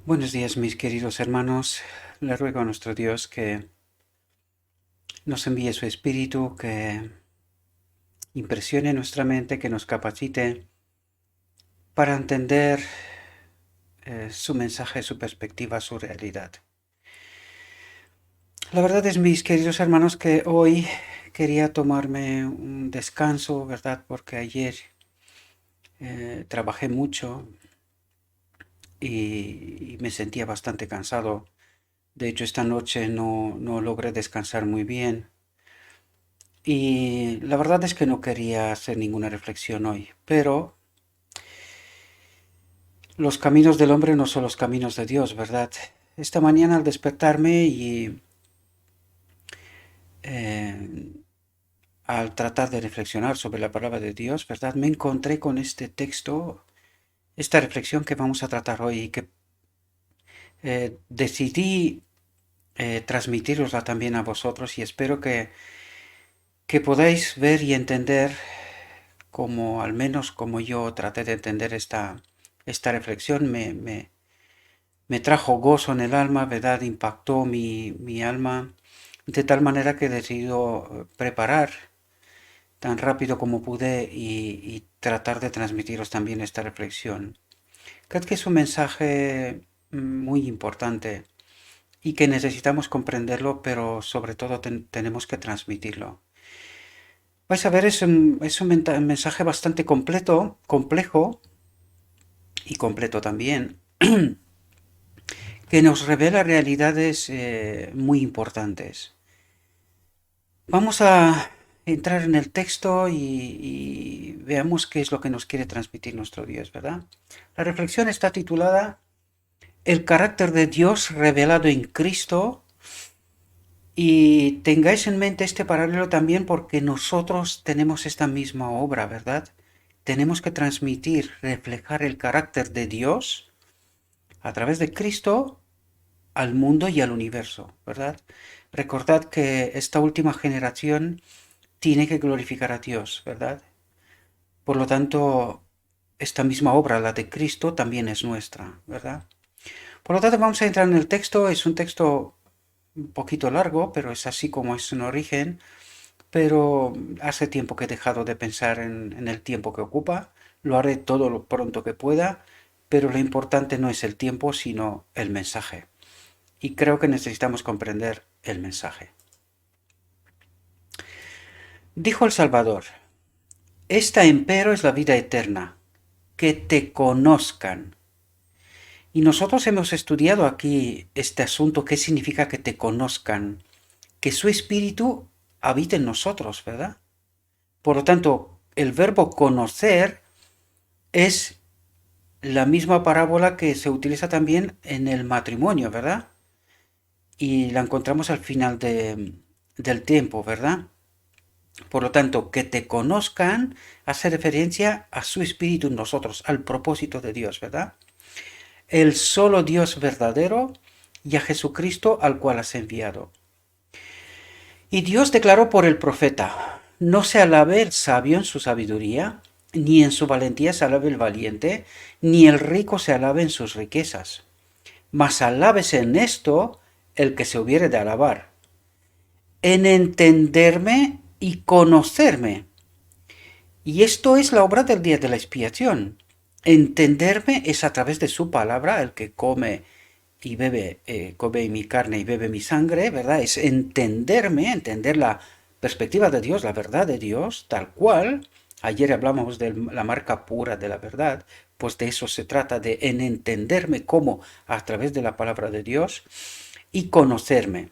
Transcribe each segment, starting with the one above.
Buenos días, mis queridos hermanos. Le ruego a nuestro Dios que nos envíe su Espíritu, que impresione nuestra mente, que nos capacite para entender su mensaje, su perspectiva, su realidad. La verdad es, mis queridos hermanos, que hoy quería tomarme un descanso, ¿verdad? Porque ayer trabajé mucho y me sentía bastante cansado. De hecho, esta noche no logré descansar muy bien. Y la verdad es que no quería hacer ninguna reflexión hoy, pero los caminos del hombre no son los caminos de Dios, ¿verdad? Esta mañana al despertarme y eh, al tratar de reflexionar sobre la palabra de Dios, ¿verdad? Me encontré con este texto, esta reflexión que vamos a tratar hoy y que decidí transmitirosla también a vosotros y espero que podáis ver y entender como al menos como yo traté de entender esta reflexión, me trajo gozo en el alma, ¿verdad? Impactó mi alma de tal manera que he decidido preparar tan rápido como pude y tratar de transmitiros también esta reflexión. Creo que es un mensaje muy importante y que necesitamos comprenderlo, pero sobre todo tenemos que transmitirlo. Vais a ver, es un mensaje bastante complejo y completo también, que nos revela realidades muy importantes. Vamos a entrar en el texto y veamos qué es lo que nos quiere transmitir nuestro Dios, ¿verdad? La reflexión está titulada El carácter de Dios revelado en Cristo y tengáis en mente este paralelo también porque nosotros tenemos esta misma obra, ¿verdad? Tenemos que transmitir, reflejar el carácter de Dios a través de Cristo al mundo y al universo, ¿verdad? Recordad que esta última generación tiene que glorificar a Dios, ¿verdad? Por lo tanto, esta misma obra, la de Cristo, también es nuestra, ¿verdad? Por lo tanto, vamos a entrar en el texto. Es un texto un poquito largo, pero es así como es en origen. Pero hace tiempo que he dejado de pensar en el tiempo que ocupa. Lo haré todo lo pronto que pueda, pero lo importante no es el tiempo, sino el mensaje. Y creo que necesitamos comprender el mensaje. Dijo el Salvador, esta empero es la vida eterna, que te conozcan. Y nosotros hemos estudiado aquí este asunto, qué significa que te conozcan, que su espíritu habite en nosotros, ¿verdad? Por lo tanto, el verbo conocer es la misma parábola que se utiliza también en el matrimonio, ¿verdad? Y la encontramos al final del tiempo, ¿verdad? Por lo tanto, que te conozcan hace referencia a su espíritu en nosotros, al propósito de Dios, ¿verdad? El solo Dios verdadero y a Jesucristo al cual has enviado. Y Dios declaró por el profeta, no se alabe el sabio en su sabiduría, ni en su valentía se alabe el valiente, ni el rico se alabe en sus riquezas. Mas alábese en esto el que se hubiere de alabar, en entenderme y conocerme. Y esto es la obra del día de la expiación. Entenderme es a través de su palabra, el que come y bebe, come mi carne y bebe mi sangre, ¿verdad? Es entenderme, entender la perspectiva de Dios, la verdad de Dios, tal cual. Ayer hablamos de la marca pura de la verdad, pues de eso se trata, de en entenderme como a través de la palabra de Dios y conocerme.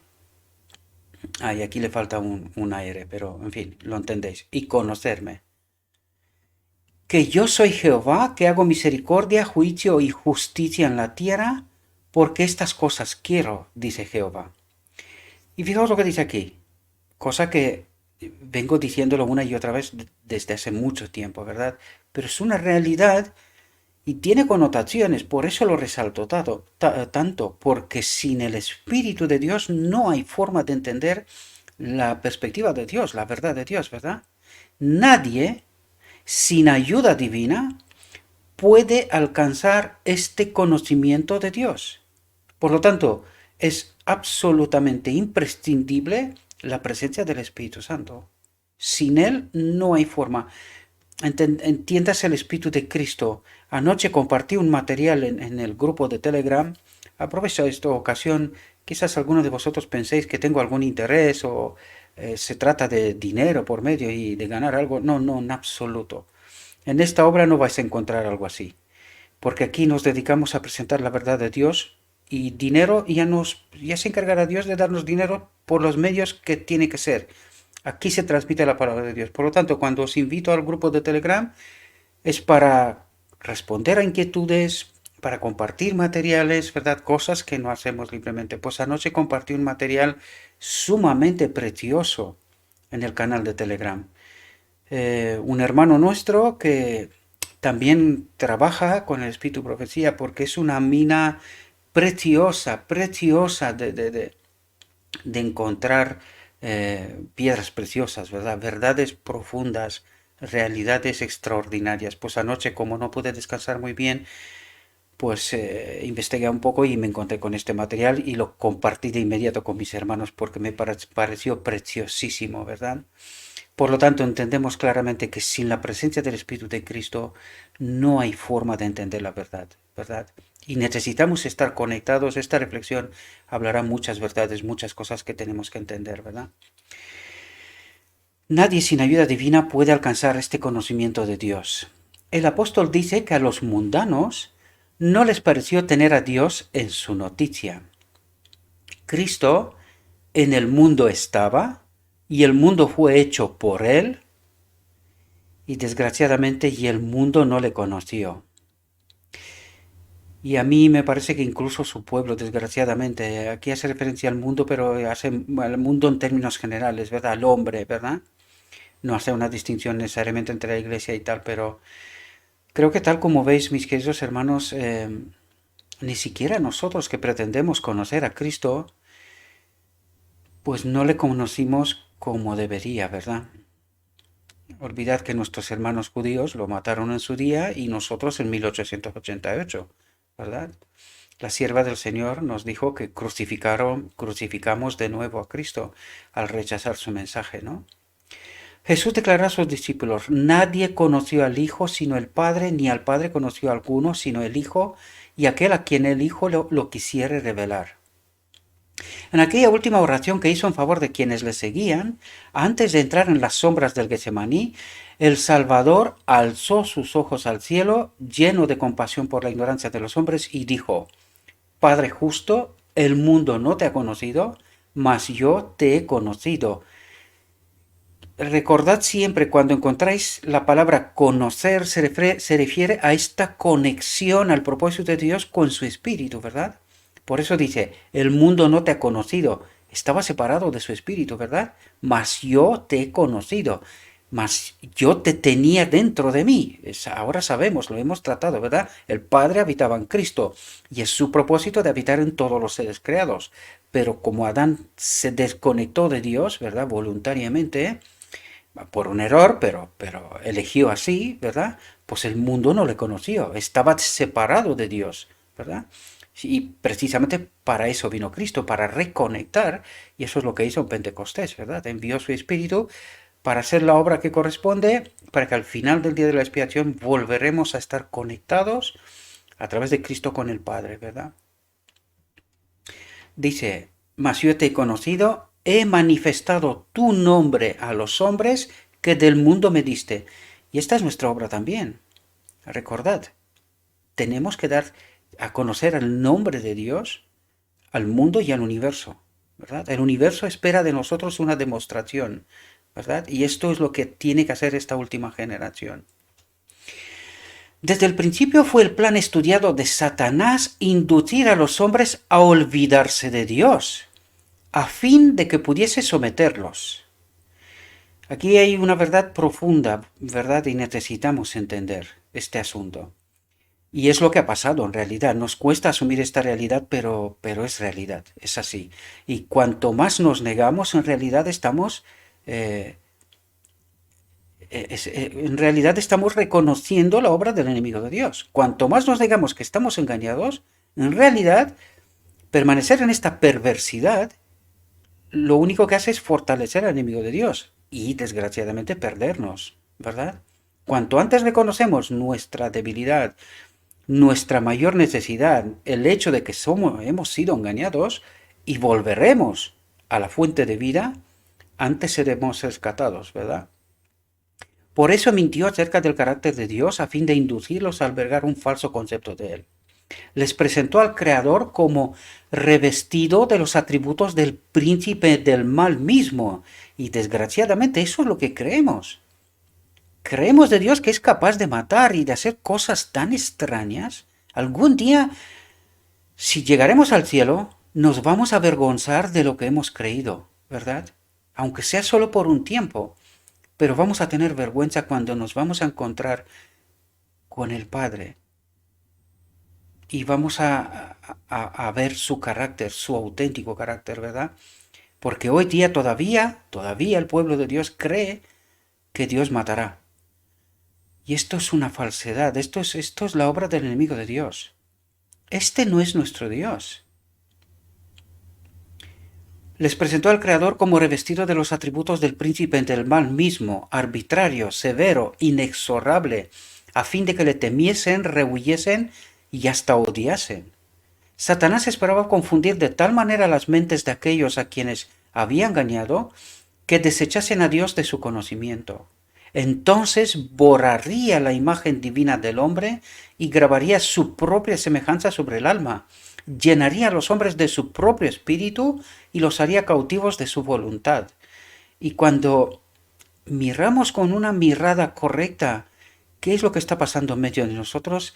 Ay, aquí le falta un aire, pero en fin, lo entendéis. Y conocerme. Que yo soy Jehová, que hago misericordia, juicio y justicia en la tierra, porque estas cosas quiero, dice Jehová. Y fijaos lo que dice aquí, cosa que vengo diciéndolo una y otra vez desde hace mucho tiempo, ¿verdad? Pero es una realidad y tiene connotaciones, por eso lo resalto tanto, porque sin el Espíritu de Dios no hay forma de entender la perspectiva de Dios, la verdad de Dios, ¿verdad? Nadie, sin ayuda divina, puede alcanzar este conocimiento de Dios. Por lo tanto, es absolutamente imprescindible la presencia del Espíritu Santo. Sin Él no hay forma. Entiendas el Espíritu de Cristo. Anoche compartí un material en el grupo de Telegram. Aprovecho esta ocasión. Quizás algunos de vosotros penséis que tengo algún interés o se trata de dinero por medio y de ganar algo. No, no, en absoluto. En esta obra no vais a encontrar algo así, porque aquí nos dedicamos a presentar la verdad de Dios y dinero ya se encargará Dios de darnos dinero por los medios que tiene que ser. Aquí se transmite la palabra de Dios. Por lo tanto, cuando os invito al grupo de Telegram es para responder a inquietudes, para compartir materiales, ¿verdad? Cosas que no hacemos libremente. Pues anoche compartí un material sumamente precioso en el canal de Telegram. Un hermano nuestro que también trabaja con el Espíritu Profecía porque es una mina preciosa, preciosa de encontrar piedras preciosas, ¿verdad? Verdades profundas, realidades extraordinarias. Pues anoche, como no pude descansar muy bien, pues investigué un poco y me encontré con este material y lo compartí de inmediato con mis hermanos porque me pareció preciosísimo, ¿verdad? Por lo tanto, entendemos claramente que sin la presencia del Espíritu de Cristo no hay forma de entender la verdad, ¿verdad? Y necesitamos estar conectados. Esta reflexión hablará muchas verdades, muchas cosas que tenemos que entender, ¿verdad? Nadie sin ayuda divina puede alcanzar este conocimiento de Dios. El apóstol dice que a los mundanos no les pareció tener a Dios en su noticia. Cristo en el mundo estaba y el mundo fue hecho por él y desgraciadamente y el mundo no le conoció. Y a mí me parece que incluso su pueblo, desgraciadamente, aquí hace referencia al mundo, pero hace al mundo en términos generales, ¿verdad? Al hombre, ¿verdad? No hace una distinción necesariamente entre la iglesia y tal, pero creo que tal como veis, mis queridos hermanos, ni siquiera nosotros que pretendemos conocer a Cristo, pues no le conocimos como debería, ¿verdad? Olvidad que nuestros hermanos judíos lo mataron en su día y nosotros en 1888, ¿verdad? La sierva del Señor nos dijo que crucificamos de nuevo a Cristo al rechazar su mensaje, ¿no? Jesús declaró a sus discípulos, nadie conoció al Hijo sino el Padre, ni al Padre conoció a alguno sino el Hijo, y aquel a quien el Hijo lo quisiere revelar. En aquella última oración que hizo en favor de quienes le seguían, antes de entrar en las sombras del Getsemaní, el Salvador alzó sus ojos al cielo, lleno de compasión por la ignorancia de los hombres, y dijo, Padre justo, el mundo no te ha conocido, mas yo te he conocido. Recordad siempre cuando encontráis la palabra conocer, se refiere a esta conexión al propósito de Dios con su espíritu, ¿verdad? Por eso dice, el mundo no te ha conocido, estaba separado de su espíritu, ¿verdad? Mas yo te he conocido, mas yo te tenía dentro de mí. Ahora sabemos, lo hemos tratado, ¿verdad? El Padre habitaba en Cristo y es su propósito de habitar en todos los seres creados. Pero como Adán se desconectó de Dios, ¿verdad? Voluntariamente, por un error, pero eligió así, ¿verdad? Pues el mundo no le conoció, estaba separado de Dios, ¿verdad? Y precisamente para eso vino Cristo, para reconectar, y eso es lo que hizo en Pentecostés, ¿verdad? Envió su Espíritu para hacer la obra que corresponde, para que al final del día de la expiación volveremos a estar conectados a través de Cristo con el Padre, ¿verdad? Dice, mas yo te he conocido, he manifestado tu nombre a los hombres que del mundo me diste. Y esta es nuestra obra también. Recordad, tenemos que dar a conocer el nombre de Dios al mundo y al universo, ¿verdad? El universo espera de nosotros una demostración, ¿verdad? Y esto es lo que tiene que hacer esta última generación. Desde el principio fue el plan estudiado de Satanás inducir a los hombres a olvidarse de Dios, a fin de que pudiese someterlos. Aquí hay una verdad profunda, ¿verdad? Y necesitamos entender este asunto. Y es lo que ha pasado en realidad. Nos cuesta asumir esta realidad, pero es realidad, es así. Y cuanto más nos negamos, en realidad estamos reconociendo la obra del enemigo de Dios. Cuanto más nos negamos que estamos engañados, en realidad Permanecer en esta perversidad lo único que hace es fortalecer al enemigo de Dios y desgraciadamente perdernos, ¿verdad? Cuanto antes reconocemos nuestra debilidad, nuestra mayor necesidad, el hecho de que hemos sido engañados y volveremos a la fuente de vida, antes seremos rescatados, ¿verdad? Por eso mintió acerca del carácter de Dios a fin de inducirlos a albergar un falso concepto de él. Les presentó al Creador como revestido de los atributos del príncipe del mal mismo. Y desgraciadamente eso es lo que creemos. Creemos de Dios que es capaz de matar y de hacer cosas tan extrañas. Algún día, si llegaremos al cielo, nos vamos a avergonzar de lo que hemos creído, ¿verdad? Aunque sea solo por un tiempo. Pero vamos a tener vergüenza cuando nos vamos a encontrar con el Padre. Y vamos a ver su carácter, su auténtico carácter, ¿verdad? Porque hoy día todavía el pueblo de Dios cree que Dios matará. Y esto es una falsedad, esto es la obra del enemigo de Dios. Este no es nuestro Dios. Les presentó al Creador como revestido de los atributos del príncipe del mal mismo, arbitrario, severo, inexorable, a fin de que le temiesen, rehuyesen y hasta odiasen. Satanás esperaba confundir de tal manera las mentes de aquellos a quienes había engañado que desechasen a Dios de su conocimiento. Entonces borraría la imagen divina del hombre y grabaría su propia semejanza sobre el alma. Llenaría a los hombres de su propio espíritu y los haría cautivos de su voluntad. Y cuando miramos con una mirada correcta qué es lo que está pasando en medio de nosotros,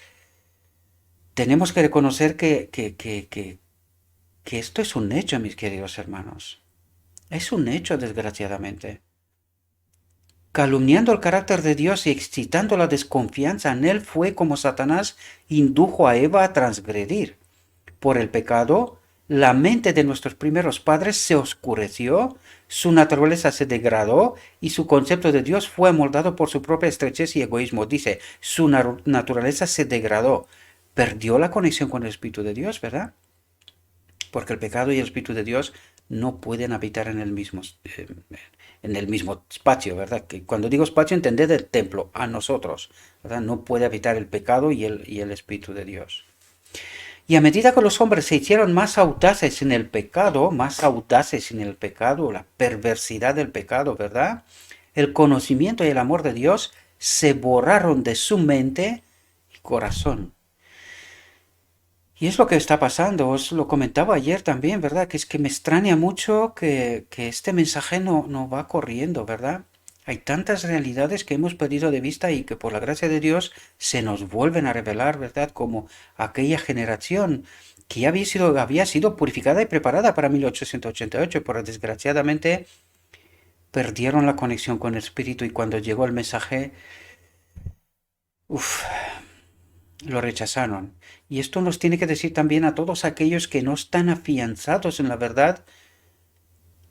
tenemos que reconocer que esto es un hecho, mis queridos hermanos. Es un hecho, desgraciadamente. Calumniando el carácter de Dios y excitando la desconfianza en él fue como Satanás indujo a Eva a transgredir. Por el pecado, la mente de nuestros primeros padres se oscureció, su naturaleza se degradó y su concepto de Dios fue amoldado por su propia estrechez y egoísmo. Dice, su naturaleza se degradó. Perdió la conexión con el Espíritu de Dios, ¿verdad? Porque el pecado y el Espíritu de Dios no pueden habitar en el mismo espacio, ¿verdad? Que cuando digo espacio, entended el templo, a nosotros, ¿verdad? No puede habitar el pecado y el Espíritu de Dios. Y a medida que los hombres se hicieron más audaces en el pecado, la perversidad del pecado, ¿verdad? El conocimiento y el amor de Dios se borraron de su mente y corazón. Y es lo que está pasando, os lo comentaba ayer también, ¿verdad? Que es que me extraña mucho que este mensaje no va corriendo, ¿verdad? Hay tantas realidades que hemos perdido de vista y que por la gracia de Dios se nos vuelven a revelar, ¿verdad? Como aquella generación que ya había sido purificada y preparada para 1888, pero desgraciadamente perdieron la conexión con el Espíritu y cuando llegó el mensaje, lo rechazaron. Y esto nos tiene que decir también a todos aquellos que no están afianzados en la verdad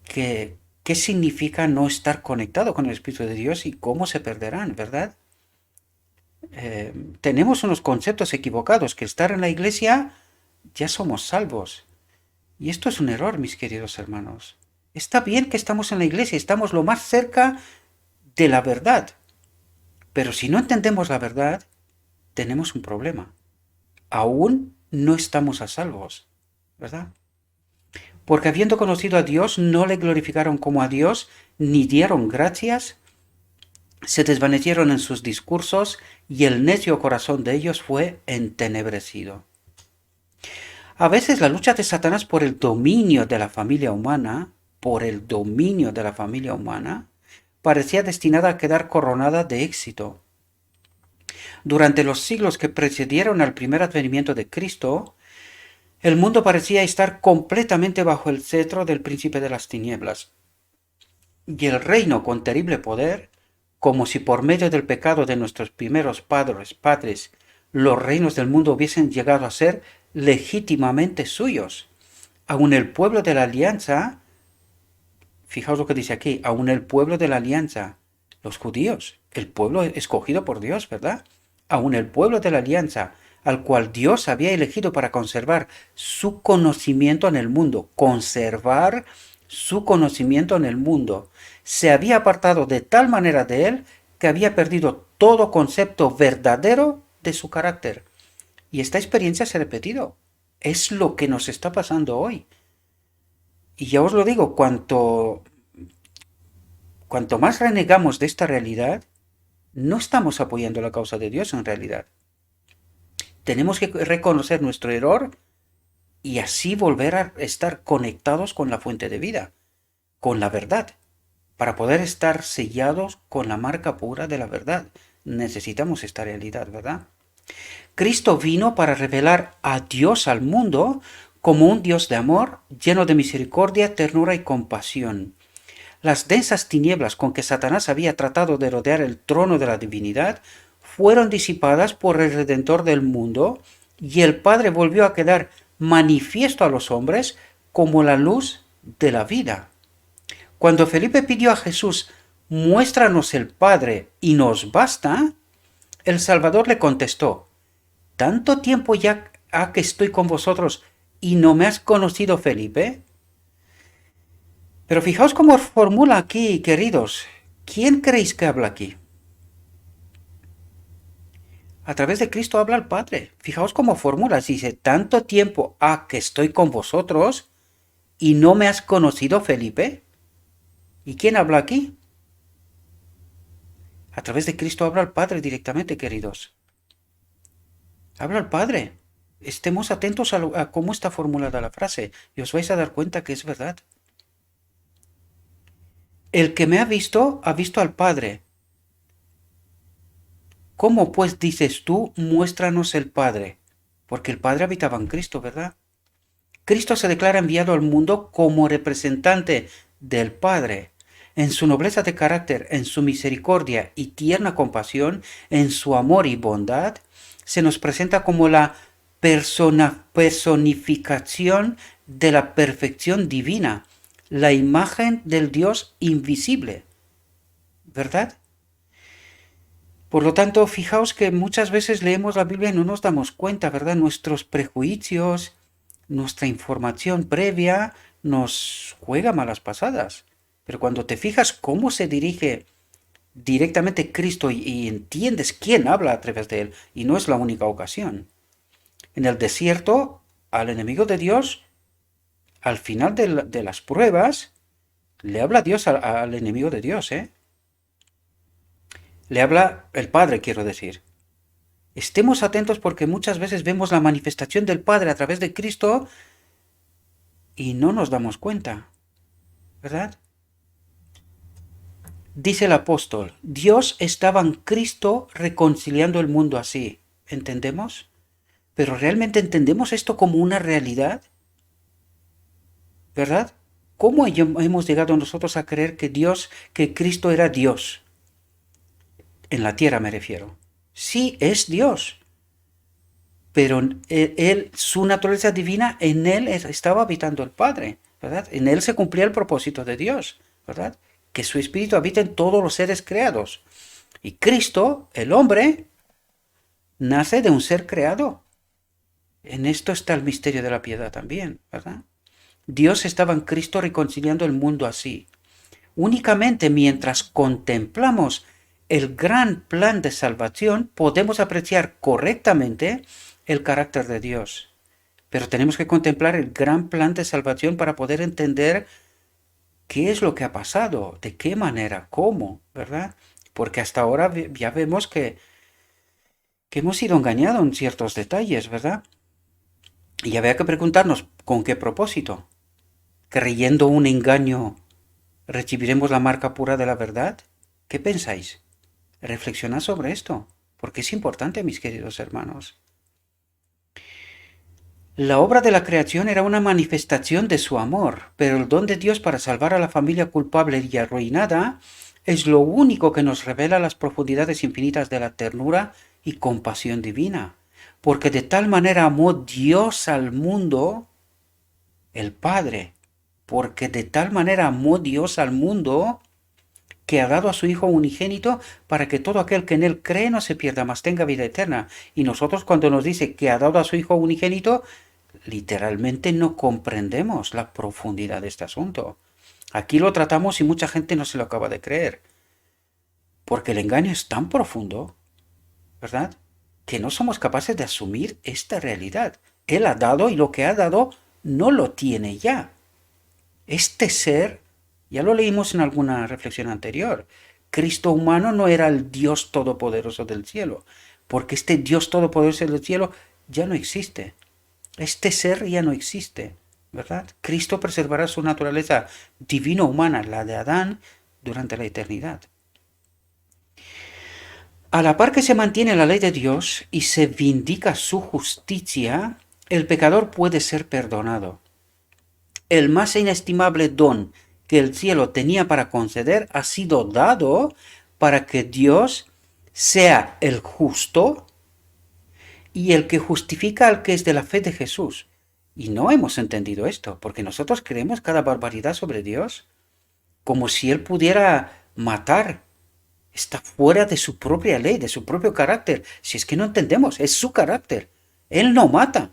que qué significa no estar conectado con el Espíritu de Dios y cómo se perderán, ¿verdad? Tenemos unos conceptos equivocados, que estar en la iglesia ya somos salvos. Y esto es un error, mis queridos hermanos. Está bien que estamos en la iglesia, estamos lo más cerca de la verdad. Pero si no entendemos la verdad, tenemos un problema. Aún no estamos a salvos, ¿verdad? Porque habiendo conocido a Dios, no le glorificaron como a Dios, ni dieron gracias, se desvanecieron en sus discursos, y el necio corazón de ellos fue entenebrecido. A veces la lucha de Satanás por el dominio de la familia humana, parecía destinada a quedar coronada de éxito. Durante los siglos que precedieron al primer advenimiento de Cristo, el mundo parecía estar completamente bajo el cetro del príncipe de las tinieblas. Y el reino, con terrible poder, como si por medio del pecado de nuestros primeros padres, los reinos del mundo hubiesen llegado a ser legítimamente suyos. Aun el pueblo de la alianza, fijaos lo que dice aquí, aun el pueblo de la alianza, los judíos, el pueblo escogido por Dios, ¿verdad? Aun el pueblo de la alianza, al cual Dios había elegido para conservar su conocimiento en el mundo. Conservar su conocimiento en el mundo. Se había apartado de tal manera de él que había perdido todo concepto verdadero de su carácter. Y esta experiencia se ha repetido. Es lo que nos está pasando hoy. Y ya os lo digo, cuanto más renegamos de esta realidad, no estamos apoyando la causa de Dios en realidad. Tenemos que reconocer nuestro error y así volver a estar conectados con la fuente de vida, con la verdad. Para poder estar sellados con la marca pura de la verdad, necesitamos esta realidad, ¿verdad? Cristo vino para revelar a Dios al mundo como un Dios de amor, lleno de misericordia, ternura y compasión. Las densas tinieblas con que Satanás había tratado de rodear el trono de la divinidad fueron disipadas por el Redentor del mundo, y el Padre volvió a quedar manifiesto a los hombres como la luz de la vida. Cuando Felipe pidió a Jesús, muéstranos el Padre y nos basta, el Salvador le contestó, ¿tanto tiempo ya ha que estoy con vosotros y no me has conocido, Felipe? Pero fijaos cómo formula aquí, queridos. ¿Quién creéis que habla aquí? A través de Cristo habla el Padre. Fijaos cómo formula. Dice, tanto tiempo ha que estoy con vosotros y no me has conocido, Felipe. ¿Y quién habla aquí? A través de Cristo habla el Padre directamente, queridos. Habla el Padre. Estemos atentos a cómo está formulada la frase y os vais a dar cuenta que es verdad. El que me ha visto al Padre. ¿Cómo pues dices tú, muéstranos el Padre? Porque el Padre habitaba en Cristo, ¿verdad? Cristo se declara enviado al mundo como representante del Padre. En su nobleza de carácter, en su misericordia y tierna compasión, en su amor y bondad, se nos presenta como la personificación de la perfección divina, la imagen del Dios invisible, ¿verdad? Por lo tanto, fijaos que muchas veces leemos la Biblia y no nos damos cuenta, ¿verdad? Nuestros prejuicios, nuestra información previa nos juega malas pasadas. Pero cuando te fijas cómo se dirige directamente Cristo y entiendes quién habla a través de él, y no es la única ocasión. En el desierto, al enemigo de Dios, al final de las pruebas, le habla Dios al enemigo de Dios, ¿eh? Le habla el Padre, quiero decir. Estemos atentos porque muchas veces vemos la manifestación del Padre a través de Cristo y no nos damos cuenta, ¿verdad? Dice el apóstol, Dios estaba en Cristo reconciliando el mundo así. ¿Entendemos? ¿Pero realmente entendemos esto como una realidad? ¿Verdad? ¿Cómo hemos llegado nosotros a creer que Cristo era Dios? En la tierra me refiero. Sí, es Dios. Pero su naturaleza divina, en él estaba habitando el Padre, ¿verdad? En él se cumplía el propósito de Dios, ¿verdad? Que su espíritu habita en todos los seres creados. Y Cristo, el hombre, nace de un ser creado. En esto está el misterio de la piedad también, ¿verdad? Dios estaba en Cristo reconciliando el mundo así. Únicamente mientras contemplamos el gran plan de salvación podemos apreciar correctamente el carácter de Dios. Pero tenemos que contemplar el gran plan de salvación para poder entender qué es lo que ha pasado, de qué manera, cómo, ¿verdad? Porque hasta ahora ya vemos que hemos sido engañados en ciertos detalles, ¿verdad? Y había que preguntarnos, ¿con qué propósito? ¿Creyendo un engaño recibiremos la marca pura de la verdad? ¿Qué pensáis? Reflexionad sobre esto, porque es importante, mis queridos hermanos. La obra de la creación era una manifestación de su amor, pero el don de Dios para salvar a la familia culpable y arruinada es lo único que nos revela las profundidades infinitas de la ternura y compasión divina, porque de tal manera amó Dios al mundo, el Padre, porque de tal manera amó Dios al mundo, que ha dado a su Hijo unigénito para que todo aquel que en Él cree no se pierda, mas tenga vida eterna. Y nosotros cuando nos dice que ha dado a su Hijo unigénito, literalmente no comprendemos la profundidad de este asunto. Aquí lo tratamos y mucha gente no se lo acaba de creer. Porque el engaño es tan profundo, ¿verdad? Que no somos capaces de asumir esta realidad. Él ha dado y lo que ha dado no lo tiene ya. Este ser, ya lo leímos en alguna reflexión anterior, Cristo humano no era el Dios todopoderoso del cielo, porque este Dios todopoderoso del cielo ya no existe. Este ser ya no existe, ¿verdad? Cristo preservará su naturaleza divino-humana, la de Adán, durante la eternidad. A la par que se mantiene la ley de Dios y se vindica su justicia, el pecador puede ser perdonado. El más inestimable don que el cielo tenía para conceder ha sido dado para que Dios sea el justo y el que justifica al que es de la fe de Jesús. Y no hemos entendido esto, porque nosotros creemos cada barbaridad sobre Dios, como si Él pudiera matar. Está fuera de su propia ley, de su propio carácter. Si es que no entendemos, es su carácter. Él no mata,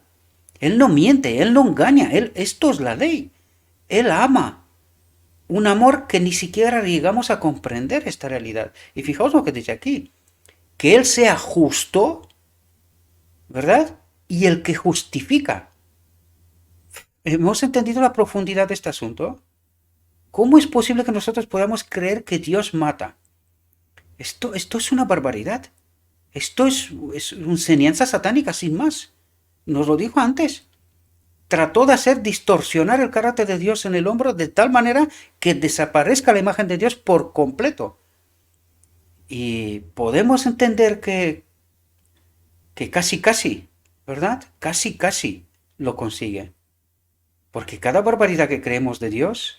Él no miente, Él no engaña, esto es la ley. Él ama. Un amor que ni siquiera llegamos a comprender esta realidad. Y fijaos lo que dice aquí. Que Él sea justo, ¿verdad? Y el que justifica. ¿Hemos entendido la profundidad de este asunto? ¿Cómo es posible que nosotros podamos creer que Dios mata? Esto es una barbaridad. Esto es una enseñanza satánica sin más. Nos lo dijo antes. Trató de hacer distorsionar el carácter de Dios en el hombre de tal manera que desaparezca la imagen de Dios por completo. Y podemos entender que casi, ¿verdad? Casi lo consigue. Porque cada barbaridad que creemos de Dios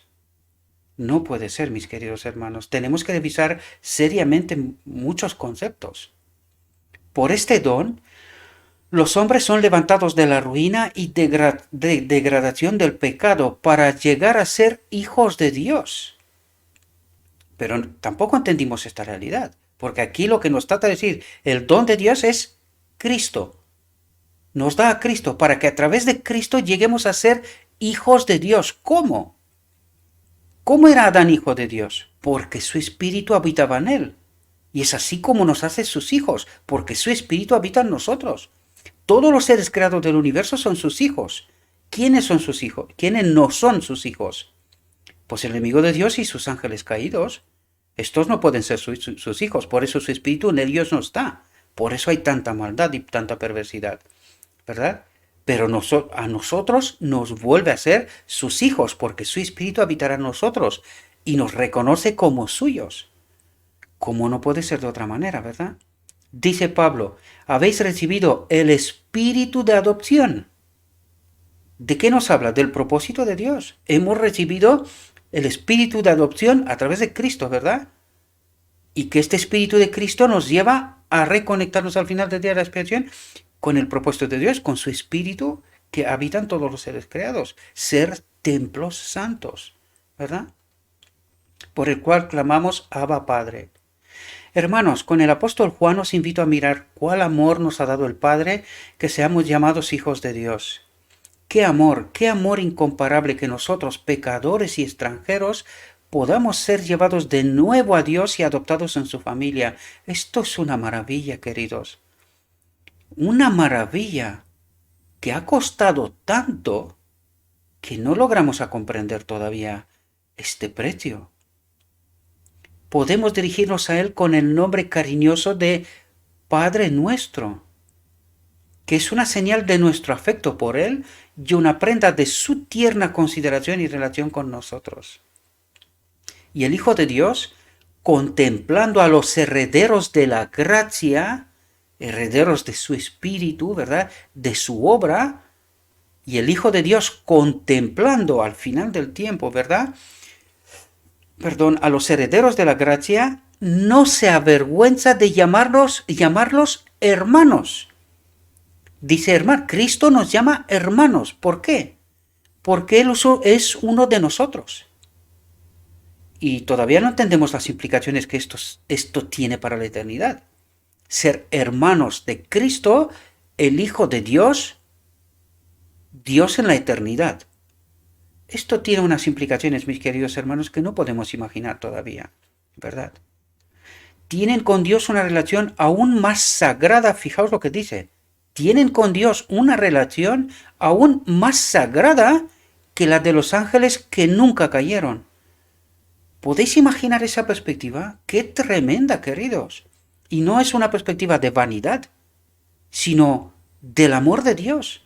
no puede ser, mis queridos hermanos. Tenemos que revisar seriamente muchos conceptos. Por este don, los hombres son levantados de la ruina y degradación del pecado para llegar a ser hijos de Dios. Pero tampoco entendimos esta realidad, porque aquí lo que nos trata de decir, el don de Dios es Cristo. Nos da a Cristo para que a través de Cristo lleguemos a ser hijos de Dios. ¿Cómo? ¿Cómo era Adán hijo de Dios? Porque su espíritu habitaba en él. Y es así como nos hace sus hijos, porque su espíritu habita en nosotros. Todos los seres creados del universo son sus hijos. ¿Quiénes son sus hijos? ¿Quiénes no son sus hijos? Pues el enemigo de Dios y sus ángeles caídos. Estos no pueden ser sus hijos, por eso su espíritu en ellos no está. Por eso hay tanta maldad y tanta perversidad, ¿verdad? Pero a nosotros nos vuelve a ser sus hijos, porque su espíritu habitará en nosotros y nos reconoce como suyos. Como no puede ser de otra manera, ¿verdad? Dice Pablo, habéis recibido el espíritu de adopción. ¿De qué nos habla? Del propósito de Dios. Hemos recibido el espíritu de adopción a través de Cristo, ¿verdad? Y que este espíritu de Cristo nos lleva a reconectarnos al final del día de la expiación con el propósito de Dios, con su espíritu que habitan todos los seres creados. Ser templos santos, ¿verdad? Por el cual clamamos Abba Padre. Hermanos, con el apóstol Juan os invito a mirar cuál amor nos ha dado el Padre, que seamos llamados hijos de Dios. Qué amor incomparable que nosotros, pecadores y extranjeros, podamos ser llevados de nuevo a Dios y adoptados en su familia. Esto es una maravilla, queridos. Una maravilla que ha costado tanto que no logramos a comprender todavía este precio. Podemos dirigirnos a Él con el nombre cariñoso de Padre nuestro, que es una señal de nuestro afecto por Él y una prenda de su tierna consideración y relación con nosotros. Y el Hijo de Dios, contemplando a los herederos de la gracia, herederos de su espíritu, ¿verdad?, de su obra, y el Hijo de Dios contemplando al final del tiempo, ¿verdad?, a los herederos de la gracia, no se avergüenza de llamarlos hermanos. Dice hermano, Cristo nos llama hermanos. ¿Por qué? Porque Él es uno de nosotros. y todavía no entendemos las implicaciones que esto tiene para la eternidad. Ser hermanos de Cristo, el Hijo de Dios, Dios en la eternidad. Esto tiene unas implicaciones, mis queridos hermanos, que no podemos imaginar todavía, ¿verdad? Tienen con Dios una relación aún más sagrada, fijaos lo que dice, tienen con Dios una relación aún más sagrada que la de los ángeles que nunca cayeron. ¿Podéis imaginar esa perspectiva? ¡Qué tremenda, queridos! Y no es una perspectiva de vanidad, sino del amor de Dios.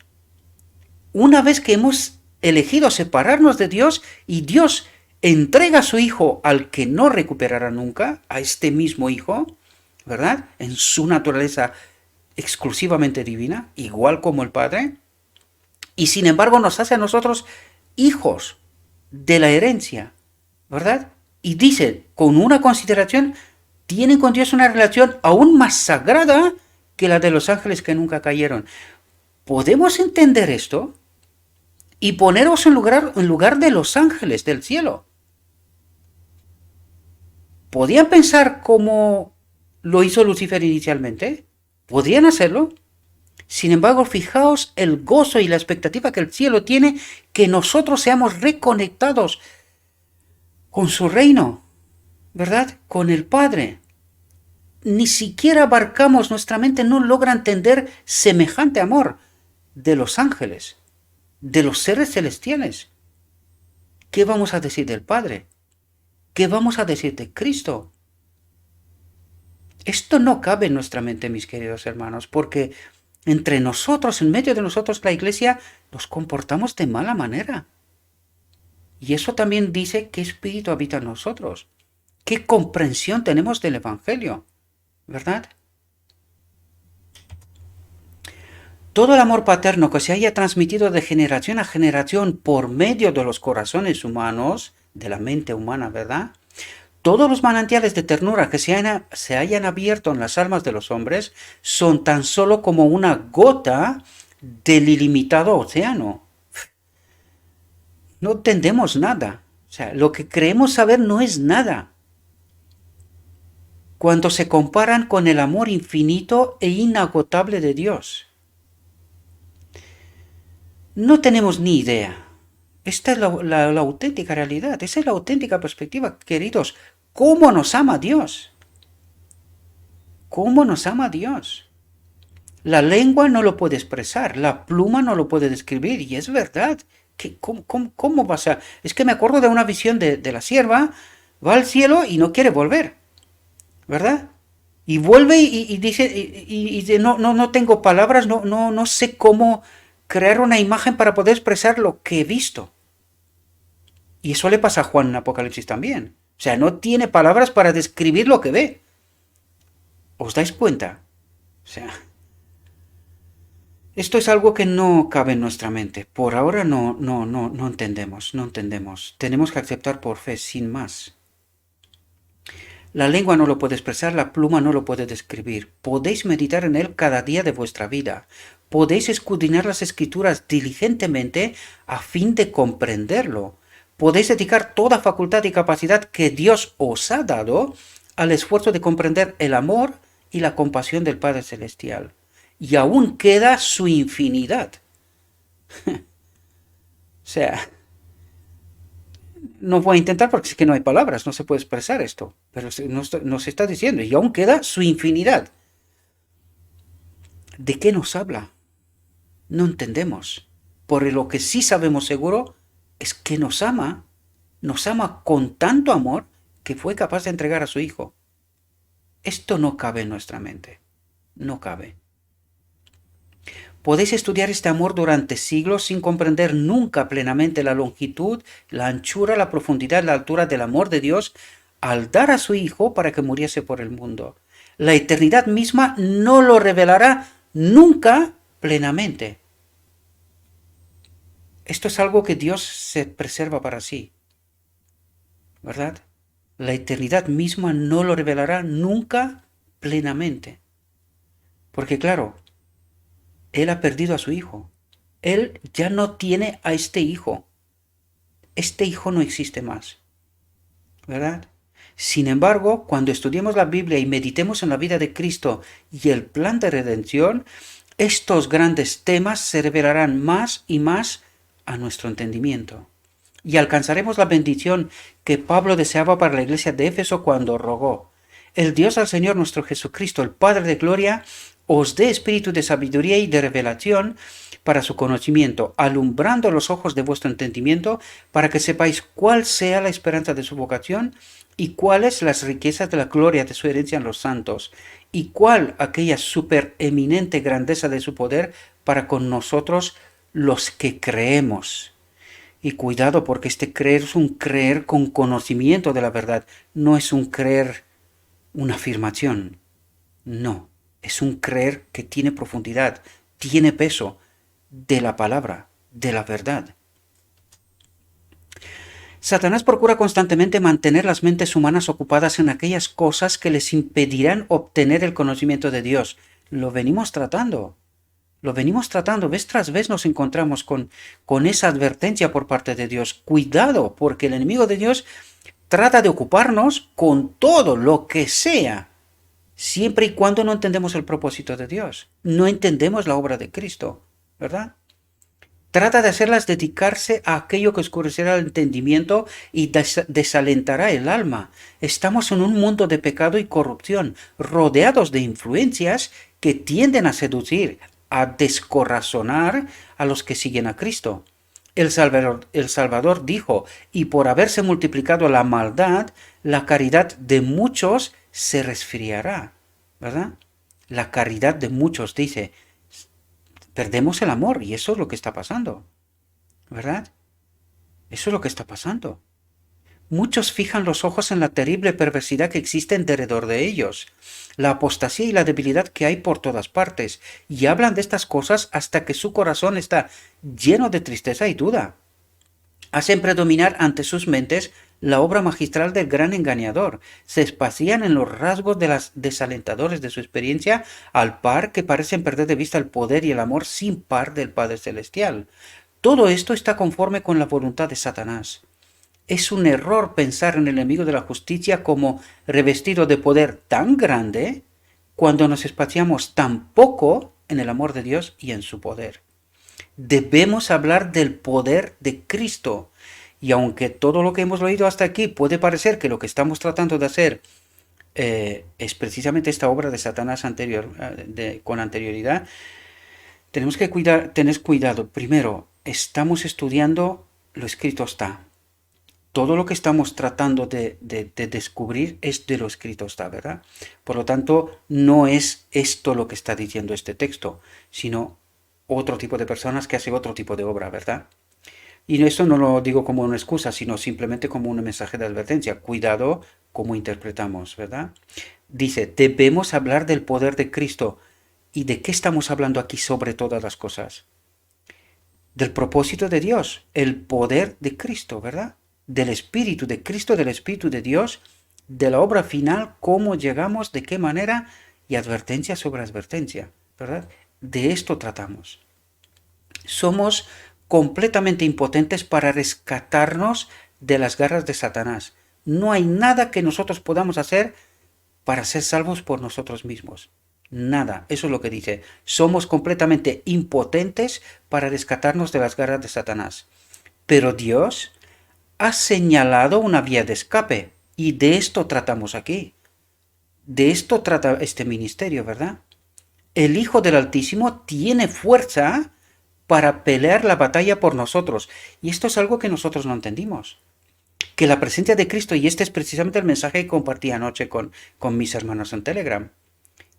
Una vez que hemos elegido separarnos de Dios y Dios entrega a su Hijo al que no recuperará nunca, a este mismo Hijo, ¿verdad? En su naturaleza exclusivamente divina, igual como el Padre, y sin embargo nos hace a nosotros hijos de la herencia, ¿verdad? Y dice, con una consideración, tienen con Dios una relación aún más sagrada que la de los ángeles que nunca cayeron. ¿Podemos entender esto? Y poneros en lugar de los ángeles del cielo. ¿Podían pensar como lo hizo Lucifer inicialmente? ¿Podían hacerlo? Sin embargo, fijaos el gozo y la expectativa que el cielo tiene que nosotros seamos reconectados con su reino, ¿verdad? Con el Padre. Ni siquiera abarcamos, nuestra mente no logra entender semejante amor de los ángeles, de los seres celestiales. ¿Qué vamos a decir del Padre? ¿Qué vamos a decir de Cristo? Esto no cabe en nuestra mente, mis queridos hermanos, porque entre nosotros, en medio de nosotros, la Iglesia, nos comportamos de mala manera. Y eso también dice qué espíritu habita en nosotros, qué comprensión tenemos del Evangelio, ¿verdad? Todo el amor paterno que se haya transmitido de generación a generación por medio de los corazones humanos, de la mente humana, ¿verdad? Todos los manantiales de ternura que se hayan abierto en las almas de los hombres son tan solo como una gota del ilimitado océano. No entendemos nada. O sea, lo que creemos saber no es nada. Cuando se comparan con el amor infinito e inagotable de Dios. No tenemos ni idea. Esta es la auténtica realidad, esa es la auténtica perspectiva, queridos. ¿Cómo nos ama Dios? ¿Cómo nos ama Dios? La lengua no lo puede expresar, la pluma no lo puede describir, y es verdad. ¿Cómo vas a...? Es que me acuerdo de una visión de la sierva, va al cielo y no quiere volver, ¿verdad? Y vuelve y dice, y dice, no tengo palabras, no sé cómo crear una imagen para poder expresar lo que he visto. Y eso le pasa a Juan en Apocalipsis también. O sea, no tiene palabras para describir lo que ve. ¿Os dais cuenta? O sea, esto es algo que no cabe en nuestra mente. Por ahora no entendemos. Tenemos que aceptar por fe, sin más. La lengua no lo puede expresar, la pluma no lo puede describir. Podéis meditar en él cada día de vuestra vida. Podéis escudriñar las escrituras diligentemente a fin de comprenderlo. Podéis dedicar toda facultad y capacidad que Dios os ha dado al esfuerzo de comprender el amor y la compasión del Padre Celestial. Y aún queda su infinidad. O sea, no voy a intentar porque es que no hay palabras, no se puede expresar esto. Pero nos está diciendo, y aún queda su infinidad. ¿De qué nos habla? No entendemos. Por lo que sí sabemos seguro es que nos ama con tanto amor que fue capaz de entregar a su Hijo. Esto no cabe en nuestra mente, no cabe. Podéis estudiar este amor durante siglos sin comprender nunca plenamente la longitud, la anchura, la profundidad, la altura del amor de Dios al dar a su Hijo para que muriese por el mundo. La eternidad misma no lo revelará nunca plenamente. Esto es algo que Dios se preserva para sí, ¿verdad? La eternidad misma no lo revelará nunca plenamente. Porque claro, Él ha perdido a su Hijo. Él ya no tiene a este Hijo. Este Hijo no existe más. ¿verdad? Sin embargo, cuando estudiemos la Biblia y meditemos en la vida de Cristo y el plan de redención, estos grandes temas se revelarán más y más a nuestro entendimiento. Y alcanzaremos la bendición que Pablo deseaba para la iglesia de Éfeso cuando rogó: el Dios al Señor nuestro Jesucristo, el Padre de gloria, os dé espíritu de sabiduría y de revelación para su conocimiento, alumbrando los ojos de vuestro entendimiento, para que sepáis cuál sea la esperanza de su vocación y cuáles las riquezas de la gloria de su herencia en los santos, y cuál aquella supereminente grandeza de su poder para con nosotros los que creemos. Y cuidado, porque este creer es un creer con conocimiento de la verdad, no es un creer una afirmación, no, es un creer que tiene profundidad, tiene peso de la palabra, de la verdad. Satanás procura constantemente mantener las mentes humanas ocupadas en aquellas cosas que les impedirán obtener el conocimiento de Dios. Lo venimos tratando. Vez tras vez nos encontramos con esa advertencia por parte de Dios. Cuidado, porque el enemigo de Dios trata de ocuparnos con todo lo que sea, siempre y cuando no entendemos el propósito de Dios, no entendemos la obra de Cristo, ¿verdad? Trata de hacerlas dedicarse a aquello que oscurecerá el entendimiento y desalentará el alma. Estamos en un mundo de pecado y corrupción, rodeados de influencias que tienden a seducir, a descorazonar a los que siguen a Cristo. El Salvador dijo: y por haberse multiplicado la maldad, la caridad de muchos se resfriará, ¿verdad? La caridad de muchos, dice, perdemos el amor, y eso es lo que está pasando, ¿verdad? Eso es lo que está pasando. Muchos fijan los ojos en la terrible perversidad que existe en derredor de ellos, la apostasía y la debilidad que hay por todas partes, y hablan de estas cosas hasta que su corazón está lleno de tristeza y duda. Hacen predominar ante sus mentes la obra magistral del gran engañador. Se espacían en los rasgos de las desalentadores de su experiencia, al par que parecen perder de vista el poder y el amor sin par del Padre Celestial. Todo esto está conforme con la voluntad de Satanás. Es un error pensar en el enemigo de la justicia como revestido de poder tan grande cuando nos espaciamos tan poco en el amor de Dios y en su poder. Debemos hablar del poder de Cristo. Y aunque todo lo que hemos leído hasta aquí puede parecer que lo que estamos tratando de hacer es precisamente esta obra de Satanás con anterioridad, tenemos que tener cuidado. Primero, estamos estudiando lo escrito está. Todo lo que estamos tratando de descubrir es de lo escrito está, ¿verdad? Por lo tanto, no es esto lo que está diciendo este texto, sino otro tipo de personas que hacen otro tipo de obra, ¿verdad? Y esto no lo digo como una excusa, sino simplemente como un mensaje de advertencia. Cuidado cómo interpretamos, ¿verdad? Dice, debemos hablar del poder de Cristo. ¿Y de qué estamos hablando aquí sobre todas las cosas? Del propósito de Dios, el poder de Cristo, ¿verdad? Del Espíritu de Cristo, del Espíritu de Dios, de la obra final, cómo llegamos, de qué manera, y advertencia sobre advertencia, ¿verdad? De esto tratamos. Somos completamente impotentes para rescatarnos de las garras de Satanás. No hay nada que nosotros podamos hacer para ser salvos por nosotros mismos. Nada, eso es lo que dice. Somos completamente impotentes para rescatarnos de las garras de Satanás. Pero Dios ha señalado una vía de escape, y de esto tratamos aquí. De esto trata este ministerio, ¿verdad? El Hijo del Altísimo tiene fuerza para pelear la batalla por nosotros. Y esto es algo que nosotros no entendimos. Que la presencia de Cristo, y este es precisamente el mensaje que compartí anoche con mis hermanos en Telegram,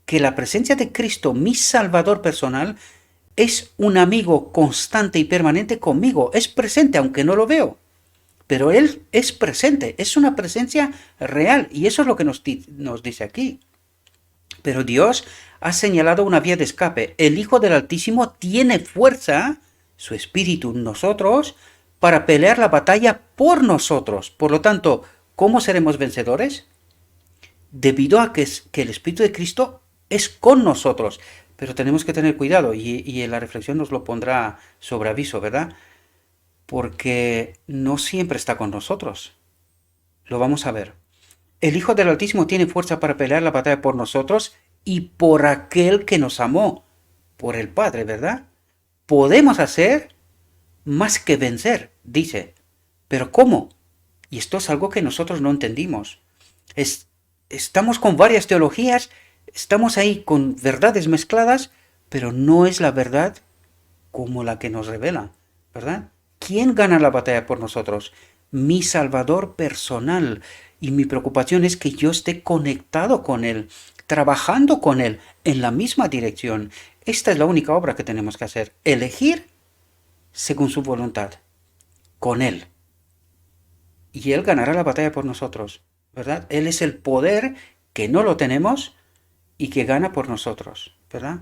que la presencia de Cristo, mi Salvador personal, es un amigo constante y permanente conmigo. Es presente, aunque no lo veo. Pero Él es presente, es una presencia real. Y eso es lo que nos dice aquí. Pero Dios ha señalado una vía de escape. El Hijo del Altísimo tiene fuerza, su espíritu en nosotros, para pelear la batalla por nosotros. Por lo tanto, ¿cómo seremos vencedores? Debido a que el Espíritu de Cristo es con nosotros. Pero tenemos que tener cuidado, y en la reflexión nos lo pondrá sobre aviso, ¿verdad? Porque no siempre está con nosotros. Lo vamos a ver. El Hijo del Altísimo tiene fuerza para pelear la batalla por nosotros y por aquel que nos amó, por el Padre, ¿verdad? Podemos hacer más que vencer, dice. Pero ¿cómo? Y esto es algo que nosotros no entendimos. Estamos con varias teologías, estamos ahí con verdades mezcladas, pero no es la verdad como la que nos revela, ¿verdad? ¿Quién gana la batalla por nosotros? Mi Salvador personal. Y mi preocupación es que yo esté conectado con Él, trabajando con Él en la misma dirección. Esta es la única obra que tenemos que hacer, elegir según su voluntad, con Él. Y Él ganará la batalla por nosotros, ¿verdad? Él es el poder que no lo tenemos y que gana por nosotros, ¿verdad?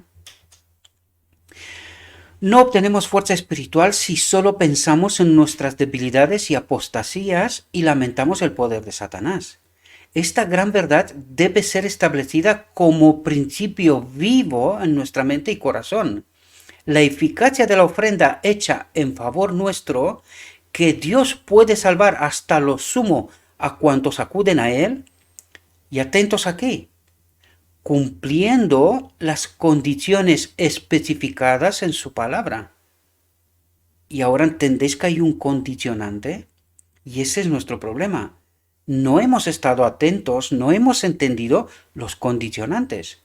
No obtenemos fuerza espiritual si solo pensamos en nuestras debilidades y apostasías y lamentamos el poder de Satanás. Esta gran verdad debe ser establecida como principio vivo en nuestra mente y corazón. La eficacia de la ofrenda hecha en favor nuestro, que Dios puede salvar hasta lo sumo a cuantos acuden a Él, y atentos aquí, cumpliendo las condiciones especificadas en su palabra. Y ahora entendéis que hay un condicionante, y ese es nuestro problema. No hemos estado atentos, no hemos entendido los condicionantes.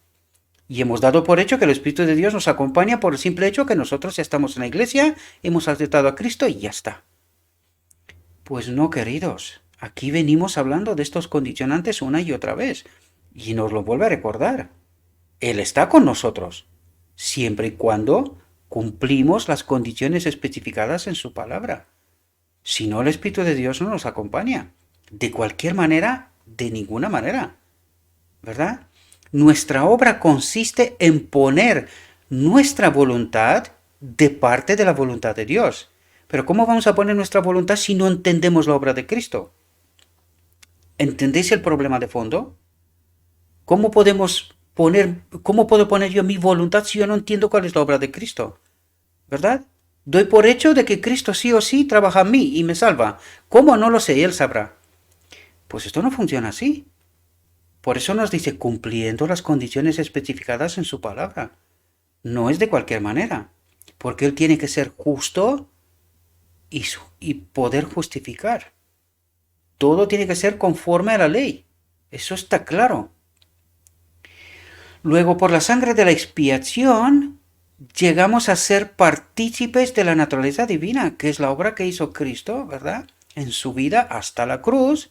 Y hemos dado por hecho que el Espíritu de Dios nos acompaña por el simple hecho que nosotros estamos en la iglesia, hemos aceptado a Cristo y ya está. Pues no, queridos. Aquí venimos hablando de estos condicionantes una y otra vez. Y nos lo vuelve a recordar. Él está con nosotros, siempre y cuando cumplimos las condiciones especificadas en su palabra. Si no, el Espíritu de Dios no nos acompaña. De cualquier manera, de ninguna manera. ¿Verdad? Nuestra obra consiste en poner nuestra voluntad de parte de la voluntad de Dios. Pero ¿cómo vamos a poner nuestra voluntad si no entendemos la obra de Cristo? ¿Entendéis el problema de fondo? ¿Cómo puedo poner yo mi voluntad si yo no entiendo cuál es la obra de Cristo? ¿Verdad? Doy por hecho de que Cristo sí o sí trabaja en mí y me salva. ¿Cómo? No lo sé, Él sabrá. Pues esto no funciona así. Por eso nos dice cumpliendo las condiciones especificadas en su palabra. No es de cualquier manera, porque Él tiene que ser justo y poder justificar. Todo tiene que ser conforme a la ley. Eso está claro. Luego, por la sangre de la expiación, llegamos a ser partícipes de la naturaleza divina, que es la obra que hizo Cristo, ¿verdad? En su vida hasta la cruz,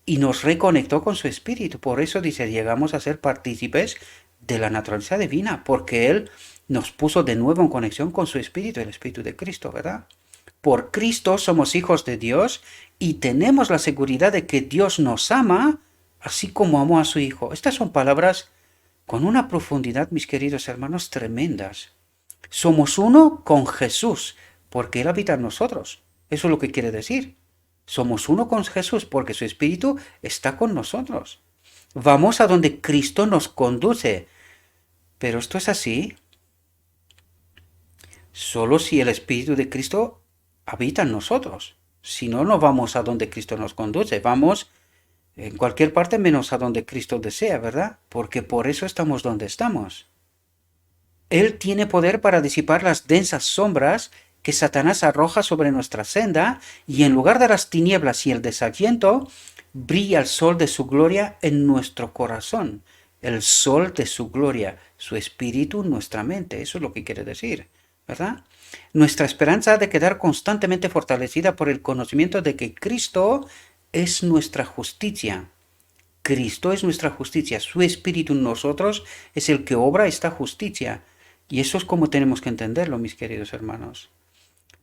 y nos reconectó con su espíritu. Por eso dice, llegamos a ser partícipes de la naturaleza divina, porque Él nos puso de nuevo en conexión con su espíritu, el espíritu de Cristo, ¿verdad? Por Cristo somos hijos de Dios y tenemos la seguridad de que Dios nos ama, así como amó a su Hijo. Estas son palabras con una profundidad, mis queridos hermanos, tremendas. Somos uno con Jesús, porque Él habita en nosotros. Eso es lo que quiere decir. Somos uno con Jesús, porque su Espíritu está con nosotros. Vamos a donde Cristo nos conduce. Pero esto es así solo si el Espíritu de Cristo habita en nosotros. Si no, no vamos a donde Cristo nos conduce. Vamos en cualquier parte menos a donde Cristo desea, ¿verdad? Porque por eso estamos donde estamos. Él tiene poder para disipar las densas sombras que Satanás arroja sobre nuestra senda, y en lugar de las tinieblas y el desaliento, brilla el sol de su gloria en nuestro corazón. El sol de su gloria, su espíritu en nuestra mente. Eso es lo que quiere decir, ¿verdad? Nuestra esperanza ha de quedar constantemente fortalecida por el conocimiento de que Cristo es nuestra justicia. Cristo es nuestra justicia. Su Espíritu en nosotros es el que obra esta justicia. Y eso es como tenemos que entenderlo, mis queridos hermanos.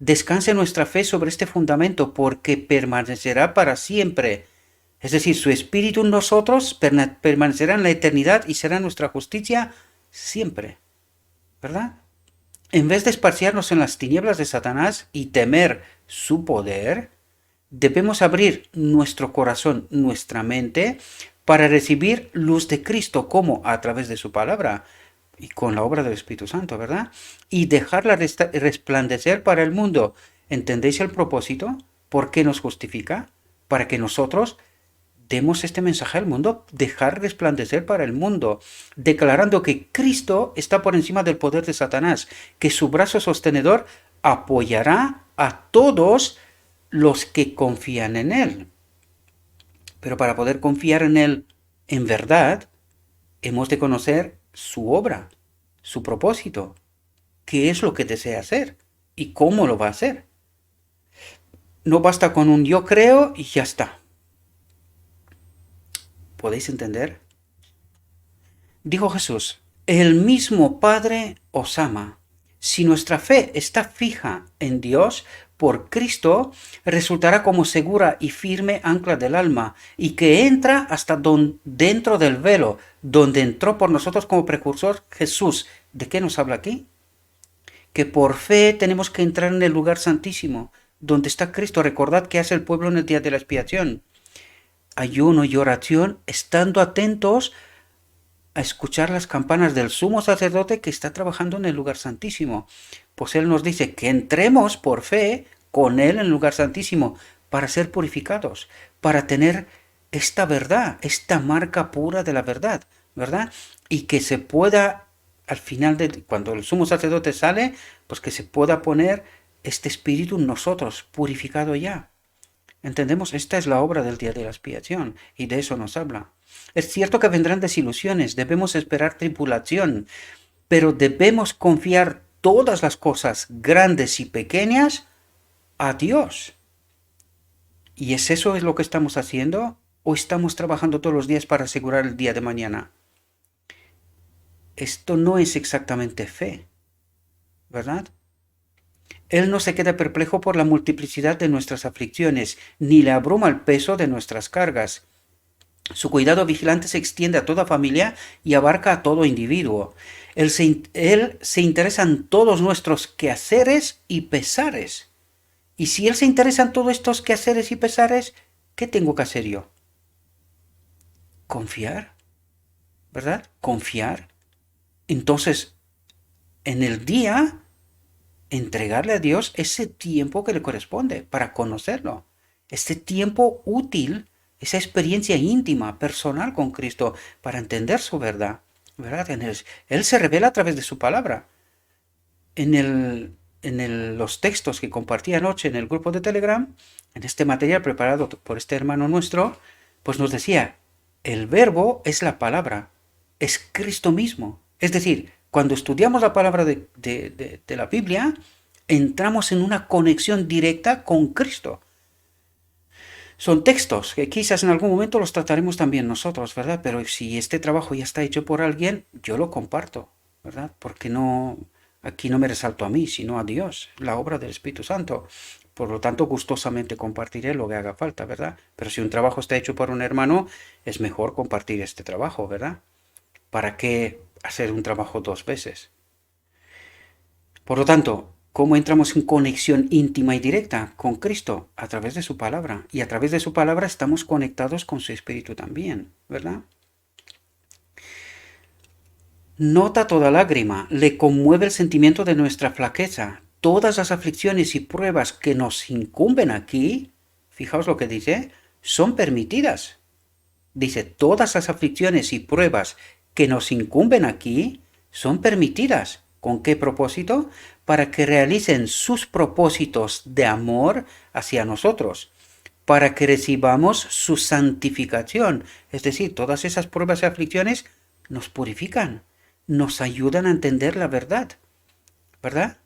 Descanse nuestra fe sobre este fundamento, porque permanecerá para siempre. Es decir, su Espíritu en nosotros permanecerá en la eternidad y será nuestra justicia siempre. ¿Verdad? En vez de esparciarnos en las tinieblas de Satanás y temer su poder, debemos abrir nuestro corazón, nuestra mente, para recibir luz de Cristo, como a través de su palabra y con la obra del Espíritu Santo, ¿verdad? Y dejarla resplandecer para el mundo. ¿Entendéis el propósito? ¿Por qué nos justifica? Para que nosotros demos este mensaje al mundo, dejar resplandecer para el mundo, declarando que Cristo está por encima del poder de Satanás, que su brazo sostenedor apoyará a todos los que confían en Él. Pero para poder confiar en Él en verdad, hemos de conocer su obra, su propósito, qué es lo que desea hacer y cómo lo va a hacer. No basta con un yo creo y ya está. ¿Podéis entender? Dijo Jesús, el mismo Padre os ama. Si nuestra fe está fija en Dios, por Cristo, resultará como segura y firme ancla del alma, y que entra hasta dentro del velo, donde entró por nosotros como precursor Jesús. ¿De qué nos habla aquí? Que por fe tenemos que entrar en el lugar santísimo, donde está Cristo. Recordad que hace el pueblo en el día de la expiación. Ayuno y oración, estando atentos a escuchar las campanas del sumo sacerdote que está trabajando en el lugar santísimo. Pues Él nos dice que entremos por fe con Él en el lugar santísimo para ser purificados, para tener esta verdad, esta marca pura de la verdad, ¿verdad? Y que se pueda, al final, cuando el sumo sacerdote sale, pues que se pueda poner este espíritu en nosotros, purificado ya. Entendemos, esta es la obra del día de la expiación y de eso nos habla. Es cierto que vendrán desilusiones, debemos esperar tribulación, pero debemos confiar todas las cosas grandes y pequeñas a Dios. ¿Y es eso lo que estamos haciendo o estamos trabajando todos los días para asegurar el día de mañana? Esto no es exactamente fe, ¿verdad? Él no se queda perplejo por la multiplicidad de nuestras aflicciones, ni le abruma el peso de nuestras cargas. Su cuidado vigilante se extiende a toda familia y abarca a todo individuo. Él se interesa en todos nuestros quehaceres y pesares. Y si Él se interesa en todos estos quehaceres y pesares, ¿qué tengo que hacer yo? Confiar, ¿verdad? Confiar. Entonces, en el día, entregarle a Dios ese tiempo que le corresponde para conocerlo. Este tiempo útil, esa experiencia íntima, personal con Cristo, para entender su verdad. ¿Verdad? Él se revela a través de su palabra. Los textos que compartí anoche en el grupo de Telegram, en este material preparado por este hermano nuestro, pues nos decía, el verbo es la palabra, es Cristo mismo. Es decir, cuando estudiamos la palabra de la Biblia, entramos en una conexión directa con Cristo. Son textos que quizás en algún momento los trataremos también nosotros, ¿verdad? Pero si este trabajo ya está hecho por alguien, yo lo comparto, ¿verdad? Porque no, aquí no me resalto a mí, sino a Dios, la obra del Espíritu Santo. Por lo tanto, gustosamente compartiré lo que haga falta, ¿verdad? Pero si un trabajo está hecho por un hermano, es mejor compartir este trabajo, ¿verdad? ¿Para qué hacer un trabajo dos veces? Por lo tanto, ¿cómo entramos en conexión íntima y directa con Cristo? A través de su palabra. Y a través de su palabra estamos conectados con su Espíritu también, ¿verdad? Nota toda lágrima, le conmueve el sentimiento de nuestra flaqueza. Todas las aflicciones y pruebas que nos incumben aquí, fijaos lo que dice, son permitidas. Dice, todas las aflicciones y pruebas que nos incumben aquí son permitidas. ¿Con qué propósito? Para que realicen sus propósitos de amor hacia nosotros, para que recibamos su santificación. Es decir, todas esas pruebas y aflicciones nos purifican, nos ayudan a entender la verdad, ¿verdad?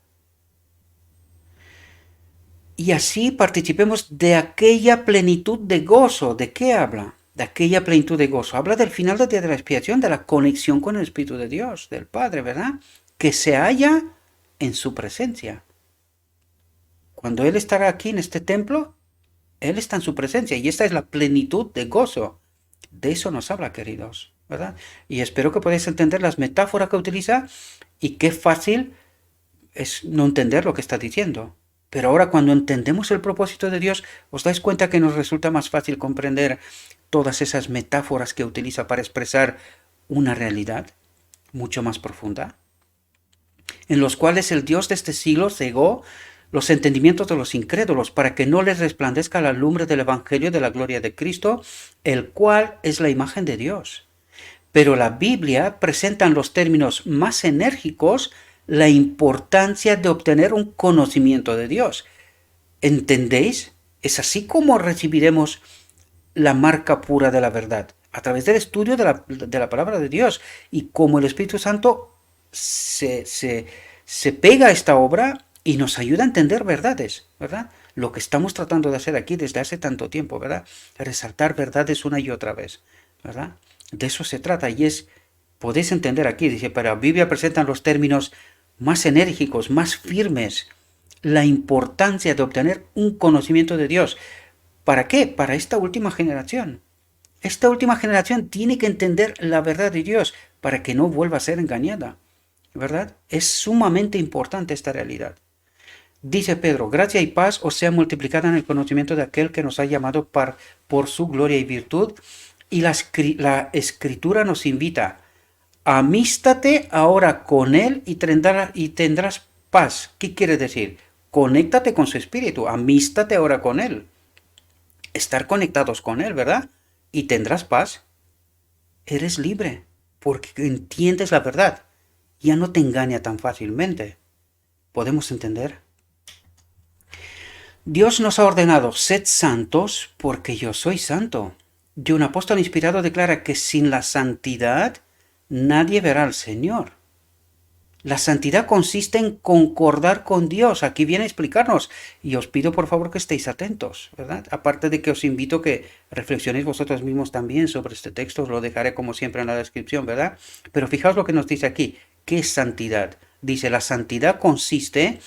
Y así participemos de aquella plenitud de gozo. ¿De qué habla? De aquella plenitud de gozo. Habla del final del día de la expiación, de la conexión con el Espíritu de Dios, del Padre, ¿verdad? Que se halla en su presencia. Cuando Él estará aquí en este templo, Él está en su presencia y esta es la plenitud de gozo. De eso nos habla, queridos, ¿verdad? Y espero que podáis entender las metáforas que utiliza y qué fácil es no entender lo que está diciendo. Pero ahora cuando entendemos el propósito de Dios, os dais cuenta que nos resulta más fácil comprender todas esas metáforas que utiliza para expresar una realidad mucho más profunda, en los cuales el Dios de este siglo cegó los entendimientos de los incrédulos, para que no les resplandezca la lumbre del Evangelio de la gloria de Cristo, el cual es la imagen de Dios. Pero la Biblia presenta en los términos más enérgicos la importancia de obtener un conocimiento de Dios. ¿Entendéis? Es así como recibiremos la marca pura de la verdad, a través del estudio de la palabra de Dios, y como el Espíritu Santo se pega a esta obra y nos ayuda a entender verdades, ¿verdad? Lo que estamos tratando de hacer aquí desde hace tanto tiempo, ¿verdad? Resaltar verdades una y otra vez, ¿verdad? De eso se trata, y podéis entender aquí, dice, pero la Biblia presenta los términos más enérgicos, más firmes, la importancia de obtener un conocimiento de Dios. ¿Para qué? Para esta última generación. Esta última generación tiene que entender la verdad de Dios para que no vuelva a ser engañada, ¿verdad? Es sumamente importante esta realidad. Dice Pedro, gracia y paz os sea multiplicada en el conocimiento de aquel que nos ha llamado por su gloria y virtud. Y la Escritura nos invita, amístate ahora con Él y tendrás paz. ¿Qué quiere decir? Conéctate con su Espíritu, amístate ahora con Él. Estar conectados con Él, ¿verdad? Y tendrás paz. Eres libre, porque entiendes la verdad. Ya no te engaña tan fácilmente. ¿Podemos entender? Dios nos ha ordenado, sed santos, porque yo soy santo. Y un apóstol inspirado declara que sin la santidad nadie verá al Señor. La santidad consiste en concordar con Dios. Aquí viene a explicarnos. Y os pido por favor que estéis atentos, ¿verdad? Aparte de que os invito a que reflexionéis vosotros mismos también sobre este texto. Os lo dejaré como siempre en la descripción, ¿verdad? Pero fijaos lo que nos dice aquí. ¿Qué es santidad? Dice, la santidad consiste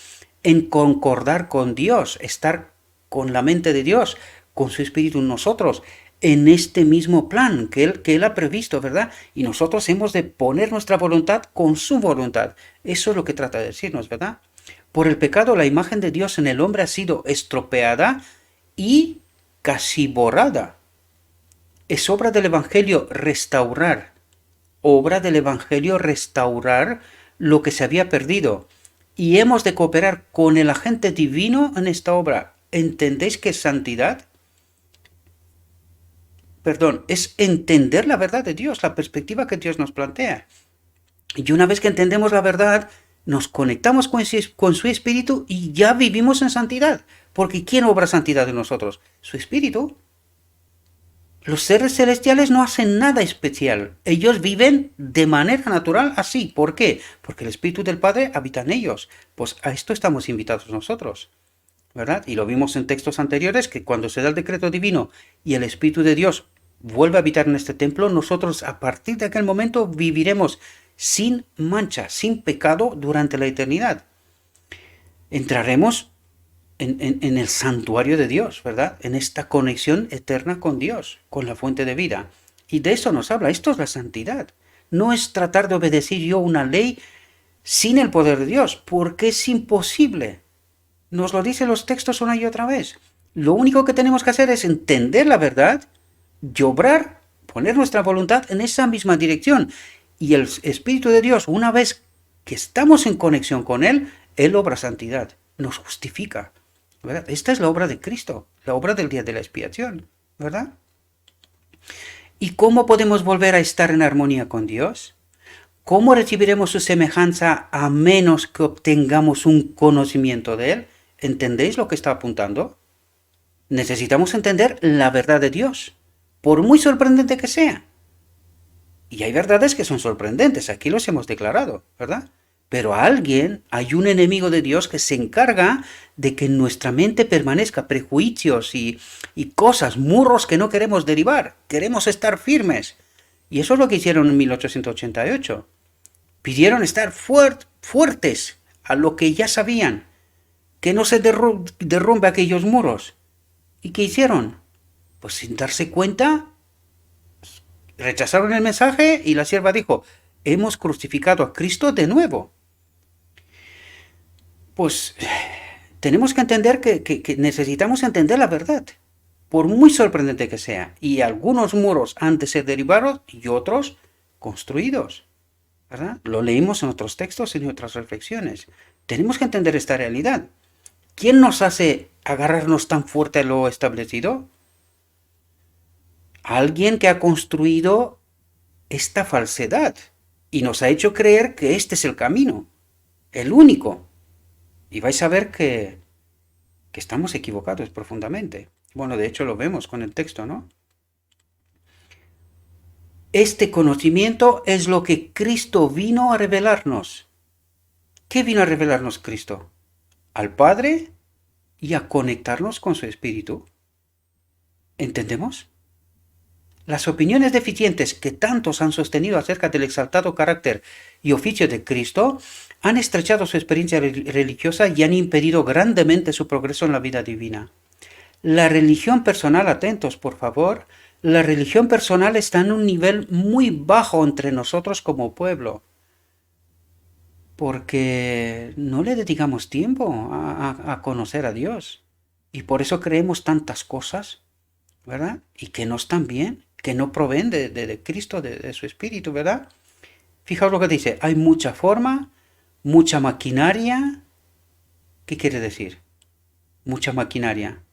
en concordar con Dios, estar con la mente de Dios, con su Espíritu en nosotros, en este mismo plan que Él ha previsto, ¿verdad? Y nosotros hemos de poner nuestra voluntad con su voluntad. Eso es lo que trata de decirnos, ¿verdad? Por el pecado, la imagen de Dios en el hombre ha sido estropeada y casi borrada. Es obra del Evangelio restaurar lo que se había perdido. Y hemos de cooperar con el agente divino en esta obra. ¿Entendéis qué es santidad? Es entender la verdad de Dios, la perspectiva que Dios nos plantea. Y una vez que entendemos la verdad, nos conectamos con su Espíritu y ya vivimos en santidad. Porque ¿quién obra santidad en nosotros? Su Espíritu. Los seres celestiales no hacen nada especial. Ellos viven de manera natural así. ¿Por qué? Porque el Espíritu del Padre habita en ellos. Pues a esto estamos invitados nosotros, ¿verdad? Y lo vimos en textos anteriores, que cuando se da el decreto divino y el Espíritu de Dios vuelve a habitar en este templo, nosotros a partir de aquel momento viviremos sin mancha, sin pecado durante la eternidad. Entraremos en el santuario de Dios, ¿verdad? En esta conexión eterna con Dios, con la fuente de vida. Y de eso nos habla. Esto es la santidad. No es tratar de obedecer yo una ley sin el poder de Dios, porque es imposible. Nos lo dicen los textos una y otra vez. Lo único que tenemos que hacer es entender la verdad y obrar, poner nuestra voluntad en esa misma dirección. Y el Espíritu de Dios, una vez que estamos en conexión con Él, Él obra santidad, nos justifica, ¿verdad? Esta es la obra de Cristo, la obra del día de la expiación, ¿verdad? ¿Y cómo podemos volver a estar en armonía con Dios? ¿Cómo recibiremos su semejanza a menos que obtengamos un conocimiento de Él? ¿Entendéis lo que está apuntando? Necesitamos entender la verdad de Dios, por muy sorprendente que sea. Y hay verdades que son sorprendentes, aquí los hemos declarado, ¿verdad? Pero hay un enemigo de Dios que se encarga de que en nuestra mente permanezca prejuicios y cosas, muros que no queremos derribar, queremos estar firmes. Y eso es lo que hicieron en 1888. Pidieron estar fuertes a lo que ya sabían, que no se derrumbe aquellos muros. ¿Y qué hicieron? Pues sin darse cuenta, rechazaron el mensaje y la sierva dijo, hemos crucificado a Cristo de nuevo. Pues tenemos que entender que necesitamos entender la verdad, por muy sorprendente que sea. Y algunos muros han de ser derribados y otros construidos, ¿verdad? Lo leímos en otros textos y en otras reflexiones. Tenemos que entender esta realidad. ¿Quién nos hace agarrarnos tan fuerte a lo establecido? Alguien que ha construido esta falsedad y nos ha hecho creer que este es el camino, el único. Y vais a ver que estamos equivocados profundamente. Bueno, de hecho lo vemos con el texto, ¿no? Este conocimiento es lo que Cristo vino a revelarnos. ¿Qué vino a revelarnos Cristo? Al Padre y a conectarnos con su Espíritu. ¿Entendemos? Las opiniones deficientes que tantos han sostenido acerca del exaltado carácter y oficio de Cristo han estrechado su experiencia religiosa y han impedido grandemente su progreso en la vida divina. La religión personal, atentos por favor, la religión personal está en un nivel muy bajo entre nosotros como pueblo, porque no le dedicamos tiempo a conocer a Dios y por eso creemos tantas cosas, ¿verdad? Y que no están bien, que no proveen de Cristo, de su Espíritu, ¿verdad? Fijaos lo que dice, hay mucha forma, mucha maquinaria. ¿Qué quiere decir? Mucha maquinaria.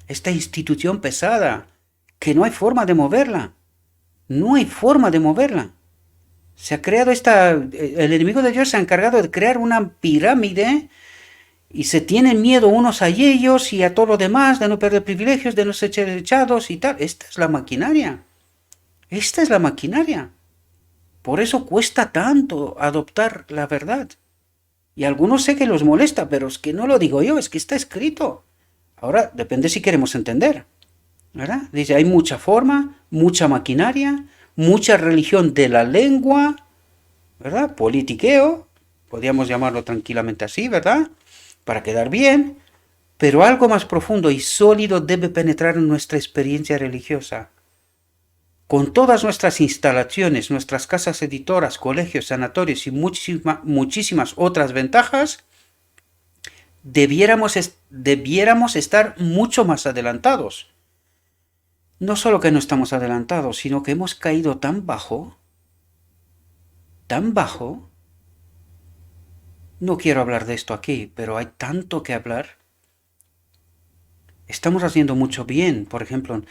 Esta institución pesada, que no hay forma de moverla. No hay forma de moverla. Se ha creado el enemigo de Dios se ha encargado de crear una pirámide y se tienen miedo unos a ellos y a todo lo demás, de no perder privilegios, de no ser echados y tal. Esta es la maquinaria. Esta es la maquinaria. Por eso cuesta tanto adoptar la verdad. Y a algunos sé que los molesta, pero es que no lo digo yo, es que está escrito. Ahora, depende si queremos entender, ¿verdad? Dice, hay mucha forma, mucha maquinaria, mucha religión de la lengua, ¿verdad? Politiqueo, podríamos llamarlo tranquilamente así, ¿verdad? Para quedar bien, pero algo más profundo y sólido debe penetrar en nuestra experiencia religiosa. Con todas nuestras instalaciones, nuestras casas editoras, colegios, sanatorios y muchísimas otras ventajas, debiéramos estar mucho más adelantados. No solo que no estamos adelantados, sino que hemos caído tan bajo, no quiero hablar de esto aquí, pero hay tanto que hablar. Estamos haciendo mucho bien, por ejemplo,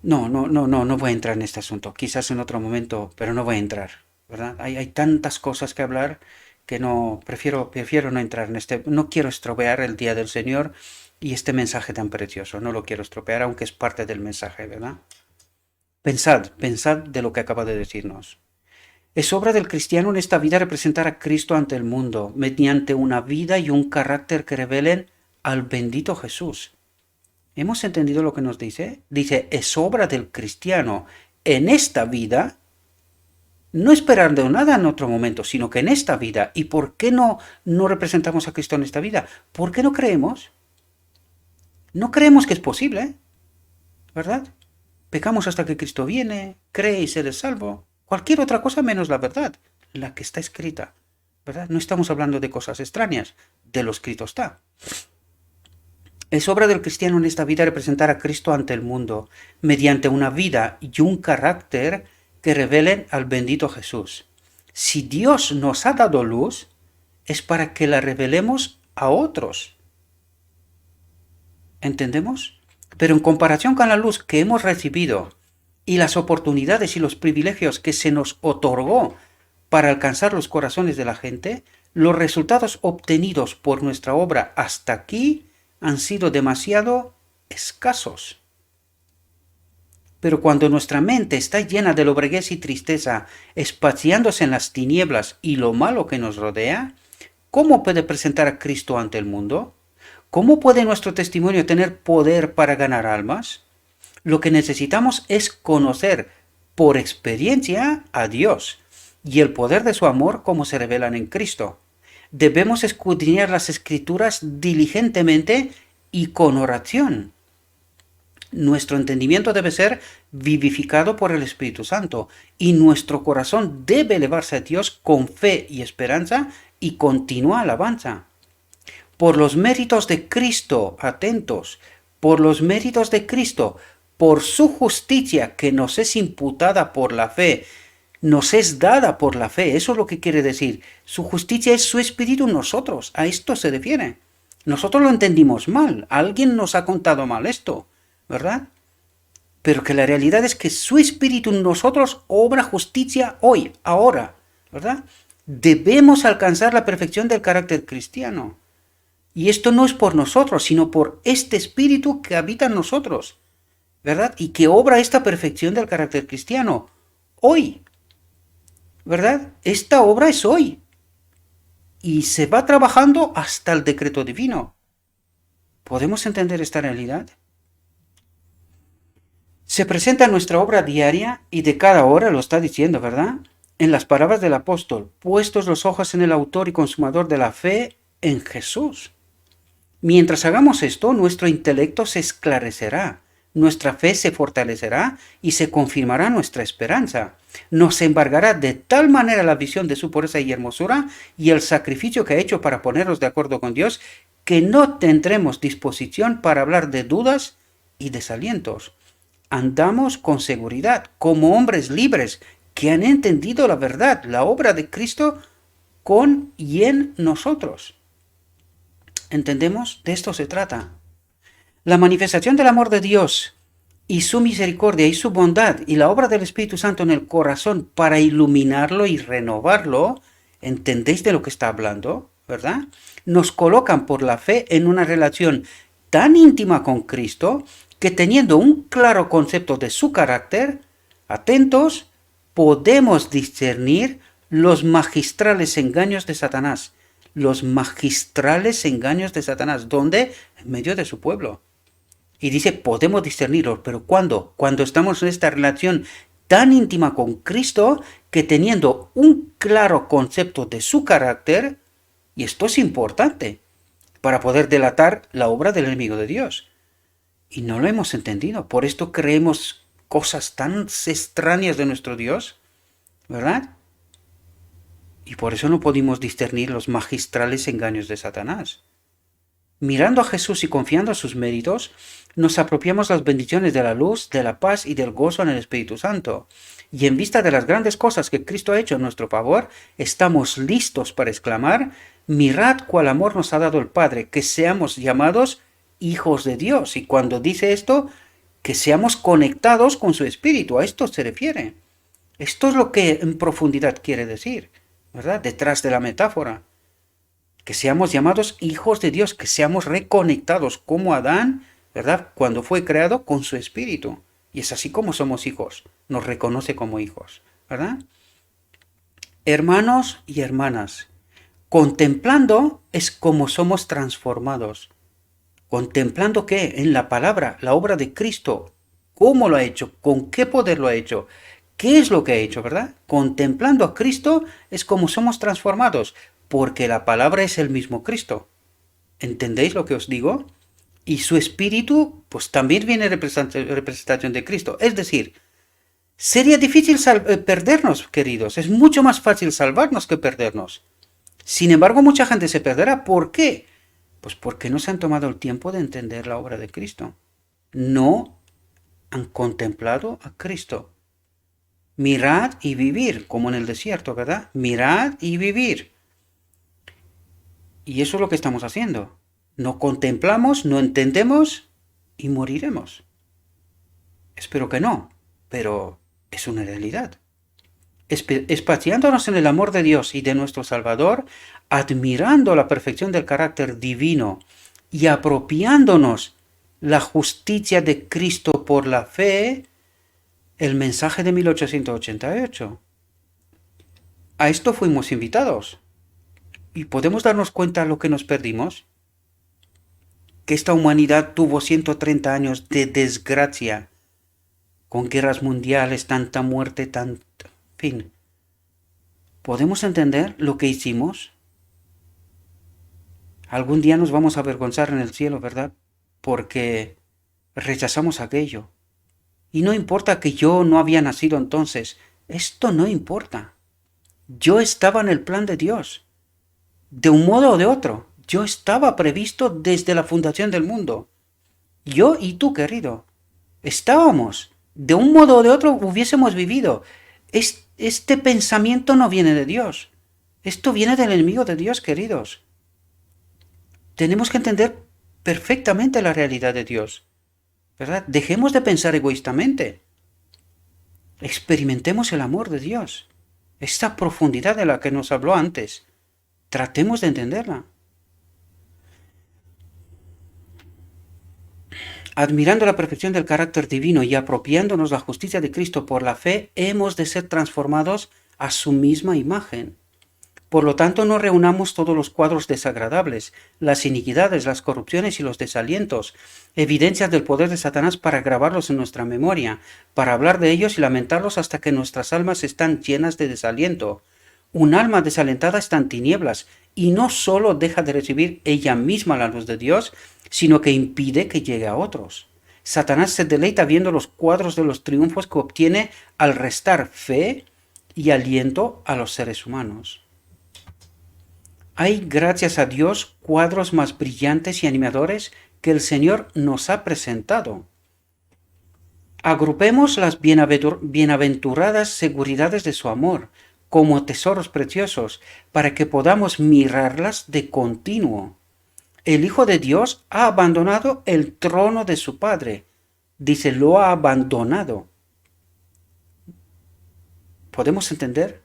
no voy a entrar en este asunto, quizás en otro momento, pero no voy a entrar, ¿verdad? Hay tantas cosas que hablar que no, prefiero no entrar en no quiero estropear el día del Señor y este mensaje tan precioso, no lo quiero estropear, aunque es parte del mensaje, ¿verdad? Pensad de lo que acaba de decirnos. Es obra del cristiano en esta vida representar a Cristo ante el mundo, mediante una vida y un carácter que revelen al bendito Jesús. ¿Hemos entendido lo que nos dice? Dice, es obra del cristiano en esta vida, no esperando nada en otro momento, sino que en esta vida. ¿Y por qué no representamos a Cristo en esta vida? ¿Por qué no creemos? No creemos que es posible, ¿verdad? Pecamos hasta que Cristo viene, cree y seré salvo. Cualquier otra cosa menos la verdad, la que está escrita, ¿verdad? No estamos hablando de cosas extrañas, de lo escrito está. Es obra del cristiano en esta vida representar a Cristo ante el mundo, mediante una vida y un carácter que revelen al bendito Jesús. Si Dios nos ha dado luz, es para que la revelemos a otros. ¿Entendemos? Pero en comparación con la luz que hemos recibido y las oportunidades y los privilegios que se nos otorgó para alcanzar los corazones de la gente, los resultados obtenidos por nuestra obra hasta aquí han sido demasiado escasos. Pero cuando nuestra mente está llena de lobreguez y tristeza, espaciándose en las tinieblas y lo malo que nos rodea, ¿cómo puede presentar a Cristo ante el mundo? ¿Cómo puede nuestro testimonio tener poder para ganar almas? Lo que necesitamos es conocer por experiencia a Dios y el poder de su amor como se revelan en Cristo. Debemos escudriñar las Escrituras diligentemente y con oración. Nuestro entendimiento debe ser vivificado por el Espíritu Santo y nuestro corazón debe elevarse a Dios con fe y esperanza y continua alabanza. Por los méritos de Cristo, atentos, por los méritos de Cristo, por su justicia que nos es imputada por la fe, nos es dada por la fe. Eso es lo que quiere decir. Su justicia es su espíritu en nosotros. A esto se refiere. Nosotros lo entendimos mal. Alguien nos ha contado mal esto, ¿verdad? Pero que la realidad es que su espíritu en nosotros obra justicia hoy, ahora, ¿verdad? Debemos alcanzar la perfección del carácter cristiano. Y esto no es por nosotros, sino por este espíritu que habita en nosotros, ¿verdad? Y que obra esta perfección del carácter cristiano hoy, ¿verdad? Esta obra es hoy. Y se va trabajando hasta el decreto divino. ¿Podemos entender esta realidad? Se presenta en nuestra obra diaria y de cada hora, lo está diciendo, ¿verdad? En las palabras del apóstol, puestos los ojos en el autor y consumador de la fe, en Jesús. Mientras hagamos esto, nuestro intelecto se esclarecerá, nuestra fe se fortalecerá y se confirmará nuestra esperanza. Nos embargará de tal manera la visión de su pureza y hermosura y el sacrificio que ha hecho para ponernos de acuerdo con Dios, que no tendremos disposición para hablar de dudas y desalientos. Andamos con seguridad, como hombres libres que han entendido la verdad, la obra de Cristo con y en nosotros. ¿Entendemos? De esto se trata. La manifestación del amor de Dios y su misericordia y su bondad y la obra del Espíritu Santo en el corazón para iluminarlo y renovarlo, ¿entendéis de lo que está hablando? ¿Verdad? Nos colocan por la fe en una relación tan íntima con Cristo que teniendo un claro concepto de su carácter, atentos, podemos discernir los magistrales engaños de Satanás. Los magistrales engaños de Satanás. ¿Dónde? En medio de su pueblo. Y dice, podemos discernirlos. ¿Pero cuándo? Cuando estamos en esta relación tan íntima con Cristo que teniendo un claro concepto de su carácter, y esto es importante, para poder delatar la obra del enemigo de Dios. Y no lo hemos entendido. Por esto creemos cosas tan extrañas de nuestro Dios, ¿verdad? Y por eso no podemos discernir los magistrales engaños de Satanás. Mirando a Jesús y confiando a sus méritos, nos apropiamos las bendiciones de la luz, de la paz y del gozo en el Espíritu Santo. Y en vista de las grandes cosas que Cristo ha hecho en nuestro favor, estamos listos para exclamar, mirad cuál amor nos ha dado el Padre, que seamos llamados hijos de Dios. Y cuando dice esto, que seamos conectados con su Espíritu, a esto se refiere. Esto es lo que en profundidad quiere decir, ¿verdad? Detrás de la metáfora. Que seamos llamados hijos de Dios, que seamos reconectados como Adán, ¿verdad? Cuando fue creado con su Espíritu. Y es así como somos hijos. Nos reconoce como hijos, ¿verdad? Hermanos y hermanas, contemplando es como somos transformados. ¿Contemplando qué? En la palabra, la obra de Cristo. ¿Cómo lo ha hecho? ¿Con qué poder lo ha hecho? ¿Qué es lo que ha hecho, verdad? Contemplando a Cristo es como somos transformados, porque la palabra es el mismo Cristo. ¿Entendéis lo que os digo? Y su espíritu, pues también viene representación de Cristo. Es decir, sería difícil perdernos, queridos. Es mucho más fácil salvarnos que perdernos. Sin embargo, mucha gente se perderá. ¿Por qué? Pues porque no se han tomado el tiempo de entender la obra de Cristo. No han contemplado a Cristo. Mirad y vivir, como en el desierto, ¿verdad? Mirad y vivir. Y eso es lo que estamos haciendo. No contemplamos, no entendemos y moriremos. Espero que no, pero es una realidad. Espaciándonos en el amor de Dios y de nuestro Salvador, admirando la perfección del carácter divino y apropiándonos la justicia de Cristo por la fe, el mensaje de 1888. A esto fuimos invitados. ¿Y podemos darnos cuenta de lo que nos perdimos? Que esta humanidad tuvo 130 años de desgracia, con guerras mundiales, tanta muerte, fin. ¿Podemos entender lo que hicimos? Algún día nos vamos a avergonzar en el cielo, ¿verdad? Porque rechazamos aquello. Y no importa que yo no había nacido entonces, esto no importa. Yo estaba en el plan de Dios. De un modo o de otro, yo estaba previsto desde la fundación del mundo. Yo y tú, querido, estábamos. De un modo o de otro hubiésemos vivido. Este pensamiento no viene de Dios. Esto viene del enemigo de Dios, queridos. Tenemos que entender perfectamente la realidad de Dios, ¿verdad? Dejemos de pensar egoístamente. Experimentemos el amor de Dios. Esta profundidad de la que nos habló antes. Tratemos de entenderla. Admirando la perfección del carácter divino y apropiándonos la justicia de Cristo por la fe, hemos de ser transformados a su misma imagen. Por lo tanto, no reunamos todos los cuadros desagradables, las iniquidades, las corrupciones y los desalientos, evidencias del poder de Satanás para grabarlos en nuestra memoria, para hablar de ellos y lamentarlos hasta que nuestras almas están llenas de desaliento. Un alma desalentada está en tinieblas y no solo deja de recibir ella misma la luz de Dios, sino que impide que llegue a otros. Satanás se deleita viendo los cuadros de los triunfos que obtiene al restar fe y aliento a los seres humanos. Hay, gracias a Dios, cuadros más brillantes y animadores que el Señor nos ha presentado. Agrupemos las bienaventuradas seguridades de su amor como tesoros preciosos para que podamos mirarlas de continuo. El Hijo de Dios ha abandonado el trono de su Padre. Dice, lo ha abandonado. ¿Podemos entender?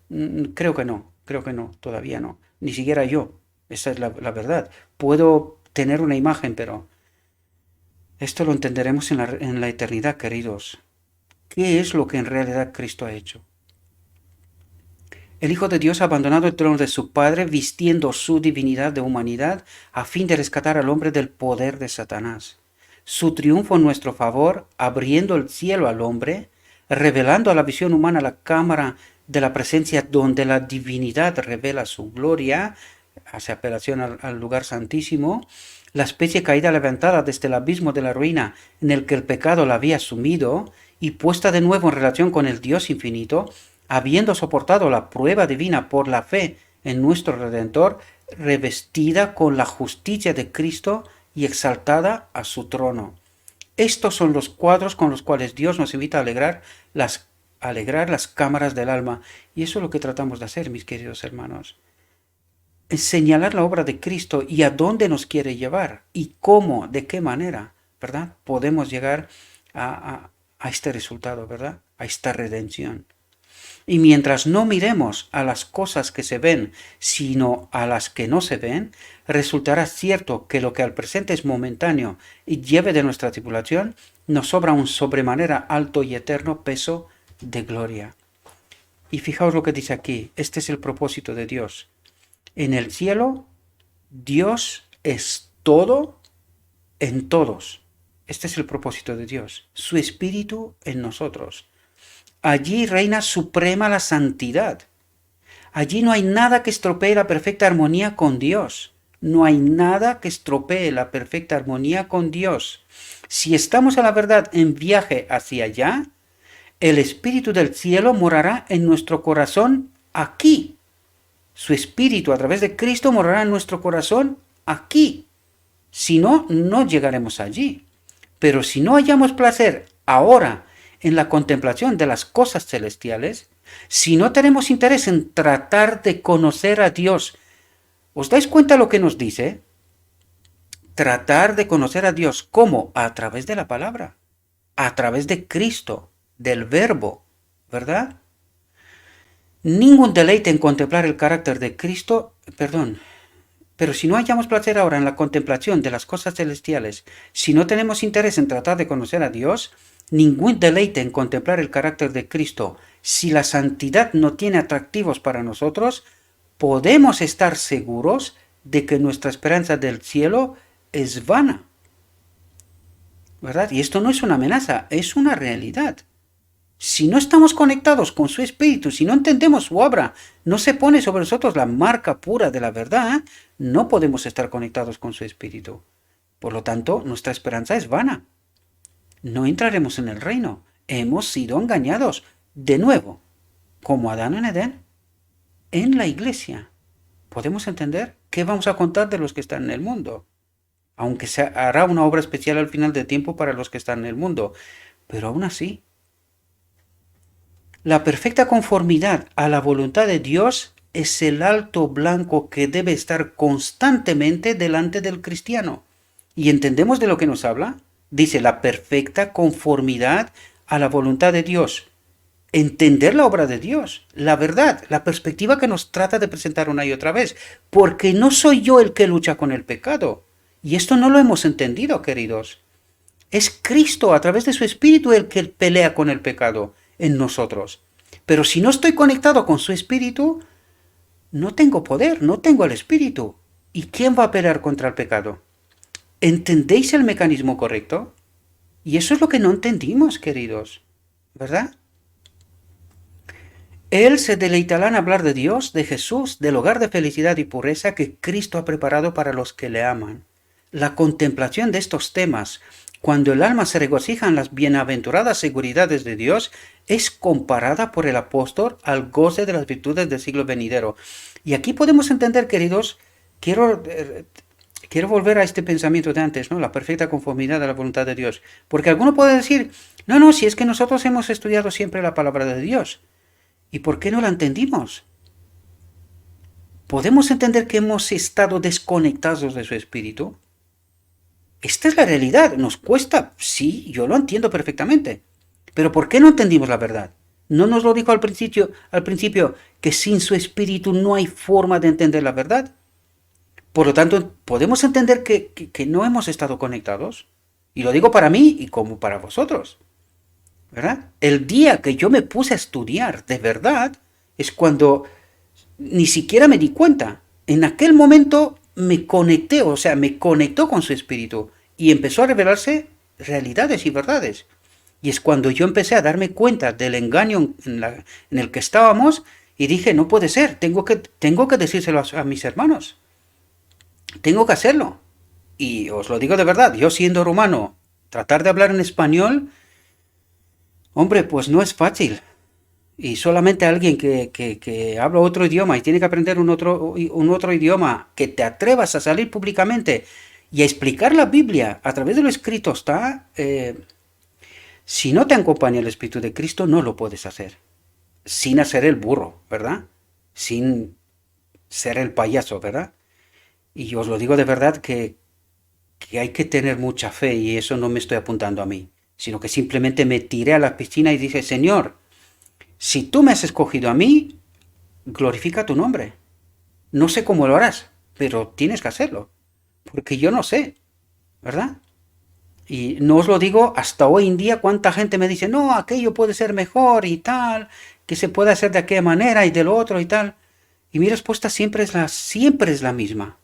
Creo que no, todavía no. Ni siquiera yo. Esa es la verdad. Puedo tener una imagen, pero esto lo entenderemos en la eternidad, queridos. ¿Qué es lo que en realidad Cristo ha hecho? El Hijo de Dios ha abandonado el trono de su Padre, vistiendo su divinidad de humanidad, a fin de rescatar al hombre del poder de Satanás. Su triunfo en nuestro favor, abriendo el cielo al hombre, revelando a la visión humana la cámara de la presencia donde la divinidad revela su gloria, hace apelación al lugar santísimo, la especie caída levantada desde el abismo de la ruina en el que el pecado la había sumido y puesta de nuevo en relación con el Dios infinito, habiendo soportado la prueba divina por la fe en nuestro Redentor, revestida con la justicia de Cristo y exaltada a su trono. Estos son los cuadros con los cuales Dios nos invita a alegrar las cámaras del alma. Y eso es lo que tratamos de hacer, mis queridos hermanos. Señalar la obra de Cristo y a dónde nos quiere llevar y cómo, de qué manera, ¿verdad? Podemos llegar a este resultado, ¿verdad? A esta redención. Y mientras no miremos a las cosas que se ven, sino a las que no se ven, resultará cierto que lo que al presente es momentáneo y lleve de nuestra tribulación, nos sobra un sobremanera alto y eterno peso de gloria. Y fijaos lo que dice aquí, este es el propósito de Dios. En el cielo, Dios es todo en todos. Este es el propósito de Dios, su espíritu en nosotros. Allí reina suprema la santidad. Allí no hay nada que estropee la perfecta armonía con Dios. No hay nada que estropee la perfecta armonía con Dios. Si estamos a la verdad en viaje hacia allá, el Espíritu del cielo morará en nuestro corazón aquí. Su Espíritu a través de Cristo morará en nuestro corazón aquí. Si no, no llegaremos allí. Pero si no hallamos placer ahora en la contemplación de las cosas celestiales, si no tenemos interés en tratar de conocer a Dios, ¿os dais cuenta lo que nos dice? Tratar de conocer a Dios, ¿cómo? A través de la palabra, a través de Cristo, del Verbo, ¿verdad? Ningún deleite en contemplar el carácter de Cristo, pero si no hallamos placer ahora en la contemplación de las cosas celestiales, si no tenemos interés en tratar de conocer a Dios, ningún deleite en contemplar el carácter de Cristo, si la santidad no tiene atractivos para nosotros, podemos estar seguros de que nuestra esperanza del cielo es vana. ¿Verdad? Y esto no es una amenaza, es una realidad. Si no estamos conectados con su espíritu, si no entendemos su obra, no se pone sobre nosotros la marca pura de la verdad, no podemos estar conectados con su espíritu. Por lo tanto, nuestra esperanza es vana. No entraremos en el reino. Hemos sido engañados. De nuevo, como Adán en Edén, en la iglesia. ¿Podemos entender? ¿Qué vamos a contar de los que están en el mundo? Aunque se hará una obra especial al final del tiempo para los que están en el mundo. Pero aún así, La perfecta conformidad a la voluntad de Dios es el alto blanco que debe estar constantemente delante del cristiano. ¿Y entendemos de lo que nos habla? Dice la perfecta conformidad a la voluntad de Dios. Entender la obra de Dios, la verdad, la perspectiva que nos trata de presentar una y otra vez. Porque no soy yo el que lucha con el pecado. Y esto no lo hemos entendido, queridos. Es Cristo a través de su Espíritu el que pelea con el pecado en nosotros. Pero si no estoy conectado con su Espíritu, no tengo poder, no tengo el Espíritu. ¿Y quién va a pelear contra el pecado? ¿Entendéis el mecanismo correcto? Y eso es lo que no entendimos, queridos, ¿verdad? Él se deleitará en hablar de Dios, de Jesús, del hogar de felicidad y pureza que Cristo ha preparado para los que le aman. La contemplación de estos temas, cuando el alma se regocija en las bienaventuradas seguridades de Dios, es comparada por el apóstol al goce de las virtudes del siglo venidero. Y aquí podemos entender, queridos, quiero volver a este pensamiento de antes, ¿no? La perfecta conformidad a la voluntad de Dios. Porque alguno puede decir, no, si es que nosotros hemos estudiado siempre la palabra de Dios. ¿Y por qué no la entendimos? ¿Podemos entender que hemos estado desconectados de su espíritu? Esta es la realidad. ¿Nos cuesta? Sí, yo lo entiendo perfectamente. Pero ¿por qué no entendimos la verdad? ¿No nos lo dijo al principio que sin su espíritu no hay forma de entender la verdad? Por lo tanto, ¿podemos entender que no hemos estado conectados? Y lo digo para mí y como para vosotros. ¿Verdad? El día que yo me puse a estudiar de verdad es cuando ni siquiera me di cuenta. En aquel momento me conecté, o sea, me conectó con su espíritu y empezó a revelarse realidades y verdades. Y es cuando yo empecé a darme cuenta del engaño en el que estábamos y dije, no puede ser, tengo que decírselo a mis hermanos. Tengo que hacerlo. Y os lo digo de verdad, yo siendo rumano, tratar de hablar en español, hombre, pues no es fácil. Y solamente alguien que habla otro idioma y tiene que aprender un otro idioma, que te atrevas a salir públicamente y a explicar la Biblia a través de lo escrito está... si no te acompaña el Espíritu de Cristo, no lo puedes hacer. Sin hacer el burro, ¿verdad? Sin ser el payaso, ¿verdad? Y os lo digo de verdad que hay que tener mucha fe y eso no me estoy apuntando a mí, sino que simplemente me tiré a la piscina y dije, Señor, si tú me has escogido a mí, glorifica tu nombre. No sé cómo lo harás, pero tienes que hacerlo, porque yo no sé, ¿verdad? Y no os lo digo hasta hoy en día cuánta gente me dice, no, aquello puede ser mejor y tal, que se puede hacer de aquella manera y del otro y tal. Y mi respuesta siempre es la misma.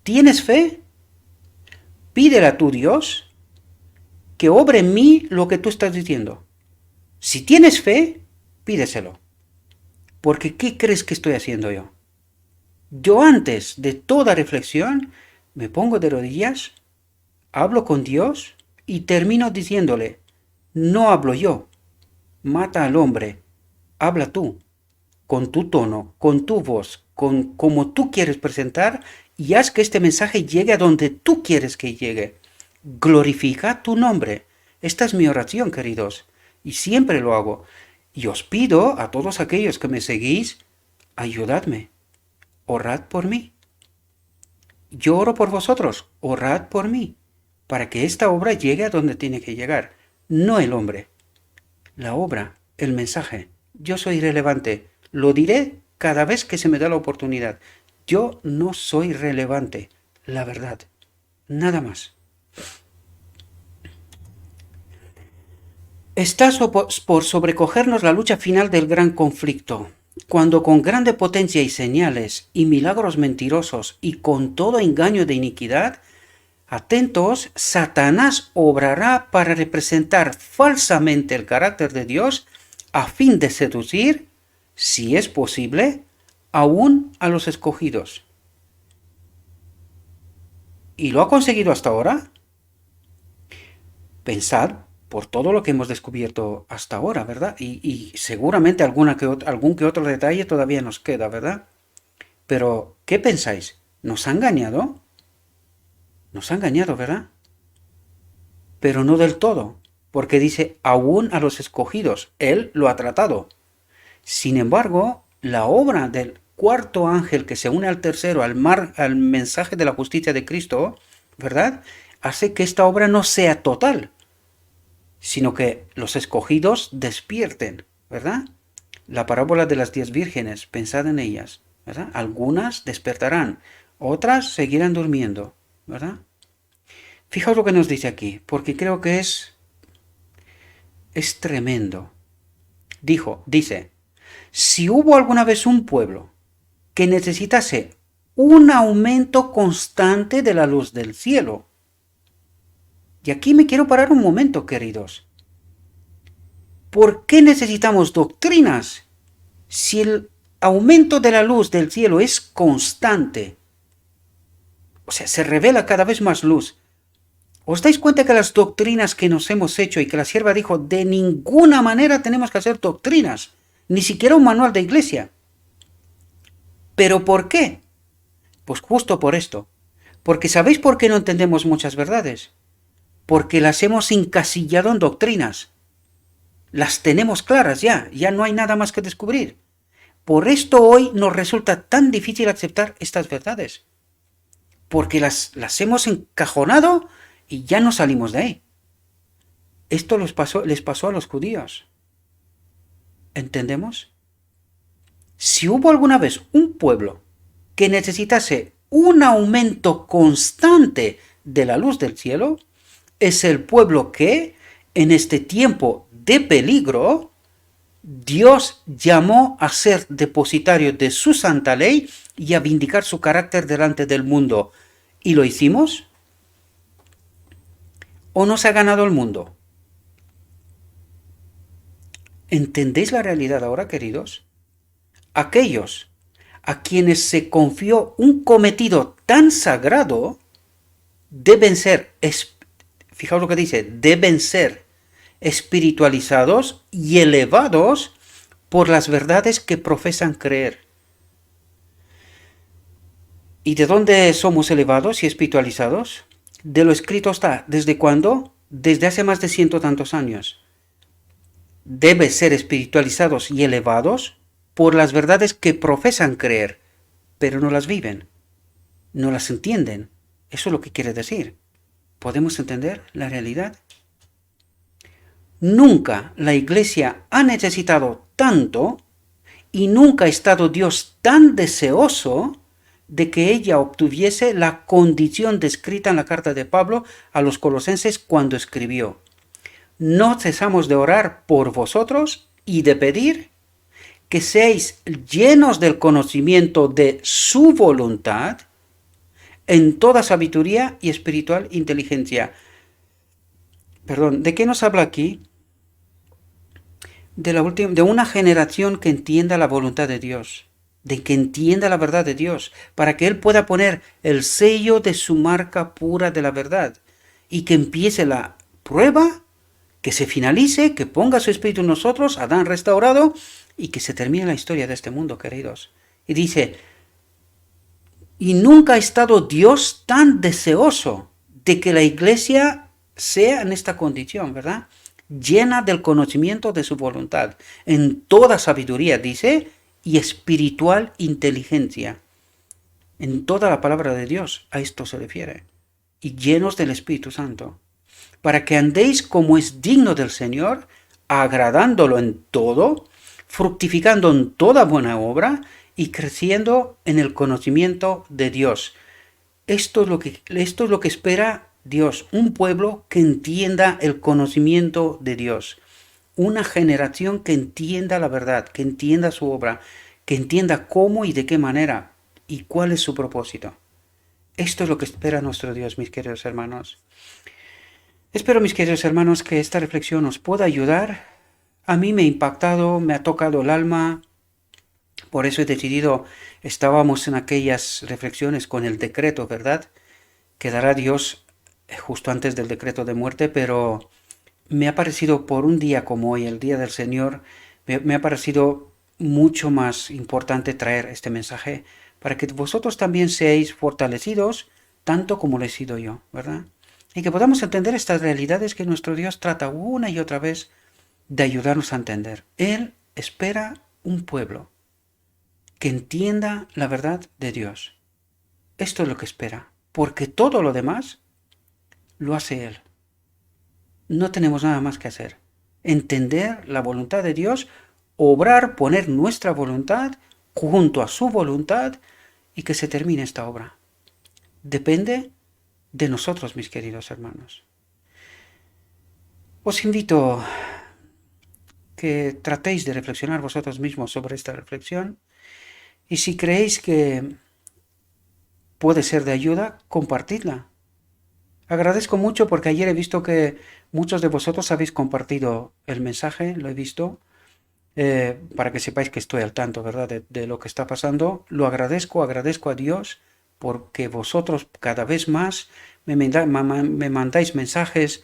¿Tienes fe? Pídele a tu Dios que obre en mí lo que tú estás diciendo. Si tienes fe, pídeselo. Porque ¿qué crees que estoy haciendo yo? Yo antes de toda reflexión me pongo de rodillas, hablo con Dios y termino diciéndole, no hablo yo, mata al hombre, habla tú, con tu tono, con tu voz, con como tú quieres presentar y haz que este mensaje llegue a donde tú quieres que llegue. Glorifica tu nombre. Esta es mi oración, queridos, y siempre lo hago. Y os pido a todos aquellos que me seguís, ayudadme, orad por mí. Yo oro por vosotros, orad por mí, para que esta obra llegue a donde tiene que llegar, no el hombre. La obra, el mensaje. Yo soy relevante. Lo diré cada vez que se me da la oportunidad. Yo no soy relevante. La verdad. Nada más. Está por sobrecogernos la lucha final del gran conflicto, cuando con grande potencia y señales y milagros mentirosos y con todo engaño de iniquidad, atentos, Satanás obrará para representar falsamente el carácter de Dios a fin de seducir, si es posible, aún a los escogidos. ¿Y lo ha conseguido hasta ahora? Pensad por todo lo que hemos descubierto hasta ahora, ¿verdad? Y seguramente algún que otro detalle todavía nos queda, ¿verdad? Pero, ¿qué pensáis? ¿Nos ha engañado? Nos ha engañado, ¿verdad? Pero no del todo. porque dice, aún a los escogidos, Él lo ha tratado. Sin embargo, la obra del cuarto ángel que se une al tercero, al mensaje de la justicia de Cristo, ¿verdad? Hace que esta obra no sea total, sino que los escogidos despierten, ¿verdad? La parábola de las 10 vírgenes, pensad en ellas, ¿verdad? Algunas despertarán, otras seguirán durmiendo, ¿verdad? Fijaos lo que nos dice aquí, porque creo que es tremendo. Dice, si hubo alguna vez un pueblo que necesitase un aumento constante de la luz del cielo. Y aquí me quiero parar un momento, queridos. ¿Por qué necesitamos doctrinas si el aumento de la luz del cielo es constante? O sea, se revela cada vez más luz. ¿Os dais cuenta que las doctrinas que nos hemos hecho y que la sierva dijo, de ninguna manera tenemos que hacer doctrinas, ni siquiera un manual de iglesia? ¿Pero por qué? Pues justo por esto. Porque ¿sabéis por qué no entendemos muchas verdades? Porque las hemos encasillado en doctrinas. Las tenemos claras ya no hay nada más que descubrir. Por esto hoy nos resulta tan difícil aceptar estas verdades. Porque las hemos encajonado y ya no salimos de ahí. Esto les pasó a los judíos. ¿Entendemos? Si hubo alguna vez un pueblo que necesitase un aumento constante de la luz del cielo, es el pueblo que, en este tiempo de peligro, Dios llamó a ser depositario de su santa ley y a vindicar su carácter delante del mundo. ¿Y lo hicimos? ¿O nos ha ganado el mundo? ¿Entendéis la realidad ahora, queridos? Aquellos a quienes se confió un cometido tan sagrado deben ser, fijaos lo que dice, deben ser espiritualizados y elevados por las verdades que profesan creer. ¿Y de dónde somos elevados y espiritualizados? De lo escrito está. ¿Desde cuándo? Desde hace más de 100 tantos años. Deben ser espiritualizados y elevados por las verdades que profesan creer, pero no las viven, no las entienden. Eso es lo que quiere decir. ¿Podemos entender la realidad? Nunca la Iglesia ha necesitado tanto y nunca ha estado Dios tan deseoso de que ella obtuviese la condición descrita en la carta de Pablo a los colosenses cuando escribió: no cesamos de orar por vosotros y de pedir que seáis llenos del conocimiento de su voluntad en toda sabiduría y espiritual inteligencia. ¿De qué nos habla aquí? De una generación que entienda la voluntad de Dios, de que entienda la verdad de Dios, para que Él pueda poner el sello de su marca pura de la verdad y que empiece la prueba, que se finalice, que ponga su espíritu en nosotros, Adán restaurado, y que se termine la historia de este mundo, queridos. Y dice, y nunca ha estado Dios tan deseoso de que la Iglesia sea en esta condición, ¿verdad? Llena del conocimiento de su voluntad, en toda sabiduría, dice, y espiritual inteligencia. En toda la palabra de Dios a esto se refiere. Y llenos del Espíritu Santo, para que andéis como es digno del Señor, agradándolo en todo, fructificando en toda buena obra y creciendo en el conocimiento de Dios. Esto es lo que espera Dios, un pueblo que entienda el conocimiento de Dios, una generación que entienda la verdad, que entienda su obra, que entienda cómo y de qué manera y cuál es su propósito. Esto es lo que espera nuestro Dios, mis queridos hermanos. Espero, mis queridos hermanos, que esta reflexión os pueda ayudar. A mí me ha impactado, me ha tocado el alma. Por eso he decidido, estábamos en aquellas reflexiones con el decreto, ¿verdad? Que dará Dios justo antes del decreto de muerte, pero me ha parecido por un día como hoy, el Día del Señor, me ha parecido mucho más importante traer este mensaje para que vosotros también seáis fortalecidos, tanto como lo he sido yo, ¿verdad? y que podamos entender estas realidades que nuestro Dios trata una y otra vez de ayudarnos a entender. Él espera un pueblo que entienda la verdad de Dios. Esto es lo que espera, porque todo lo demás lo hace Él. No tenemos nada más que hacer. Entender la voluntad de Dios, obrar, poner nuestra voluntad junto a su voluntad y que se termine esta obra. Depende de nosotros, mis queridos hermanos. Os invito que tratéis de reflexionar vosotros mismos sobre esta reflexión y si creéis que puede ser de ayuda, compartidla. Agradezco mucho porque ayer he visto que muchos de vosotros habéis compartido el mensaje, lo he visto, para que sepáis que estoy al tanto, ¿verdad?, de lo que está pasando. Lo agradezco a Dios porque vosotros cada vez más me mandáis mensajes.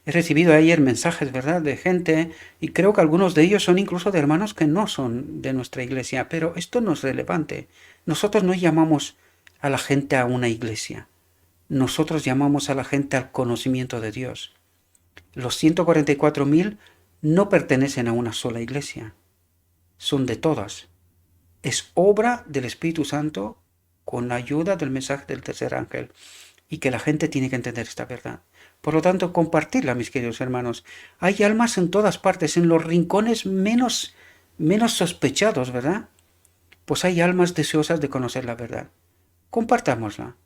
He recibido ayer mensajes, ¿verdad?, de gente y creo que algunos de ellos son incluso de hermanos que no son de nuestra iglesia, pero esto no es relevante. Nosotros no llamamos a la gente a una iglesia. Nosotros llamamos a la gente al conocimiento de Dios. Los 144.000 no pertenecen a una sola iglesia, son de todas. Es obra del Espíritu Santo con la ayuda del mensaje del tercer ángel y que la gente tiene que entender esta verdad. Por lo tanto, compartirla, mis queridos hermanos. Hay almas en todas partes, en los rincones menos sospechados, ¿verdad? Pues hay almas deseosas de conocer la verdad. Compartámosla.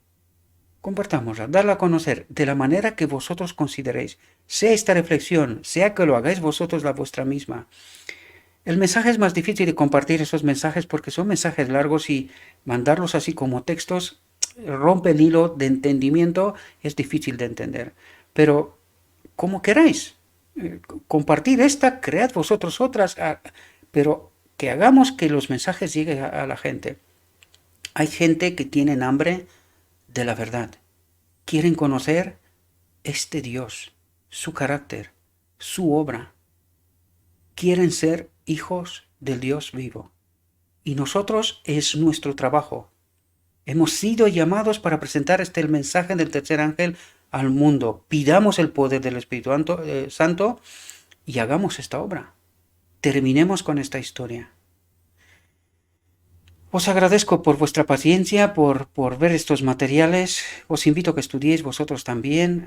Darla a conocer de la manera que vosotros consideréis. Sea esta reflexión, sea que lo hagáis vosotros la vuestra misma. El mensaje es más difícil de compartir esos mensajes porque son mensajes largos y mandarlos así como textos rompe el hilo de entendimiento, es difícil de entender. Pero como queráis, compartir esta, cread vosotros otras, pero que hagamos que los mensajes lleguen a la gente. Hay gente que tiene hambre de la verdad. Quieren conocer este Dios, su carácter, su obra. Quieren ser hijos del Dios vivo. Y nosotros es nuestro trabajo. Hemos sido llamados para presentar el mensaje del tercer ángel al mundo. Pidamos el poder del Espíritu Santo y hagamos esta obra. Terminemos con esta historia. Os agradezco por vuestra paciencia, por ver estos materiales. Os invito a que estudiéis vosotros también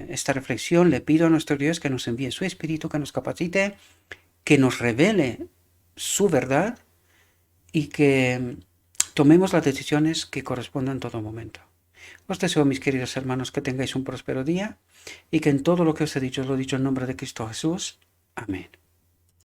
esta reflexión. Le pido a nuestro Dios que nos envíe su Espíritu, que nos capacite, que nos revele su verdad y que tomemos las decisiones que correspondan en todo momento. Os deseo, mis queridos hermanos, que tengáis un próspero día y que en todo lo que os he dicho, os lo he dicho en nombre de Cristo Jesús. Amén.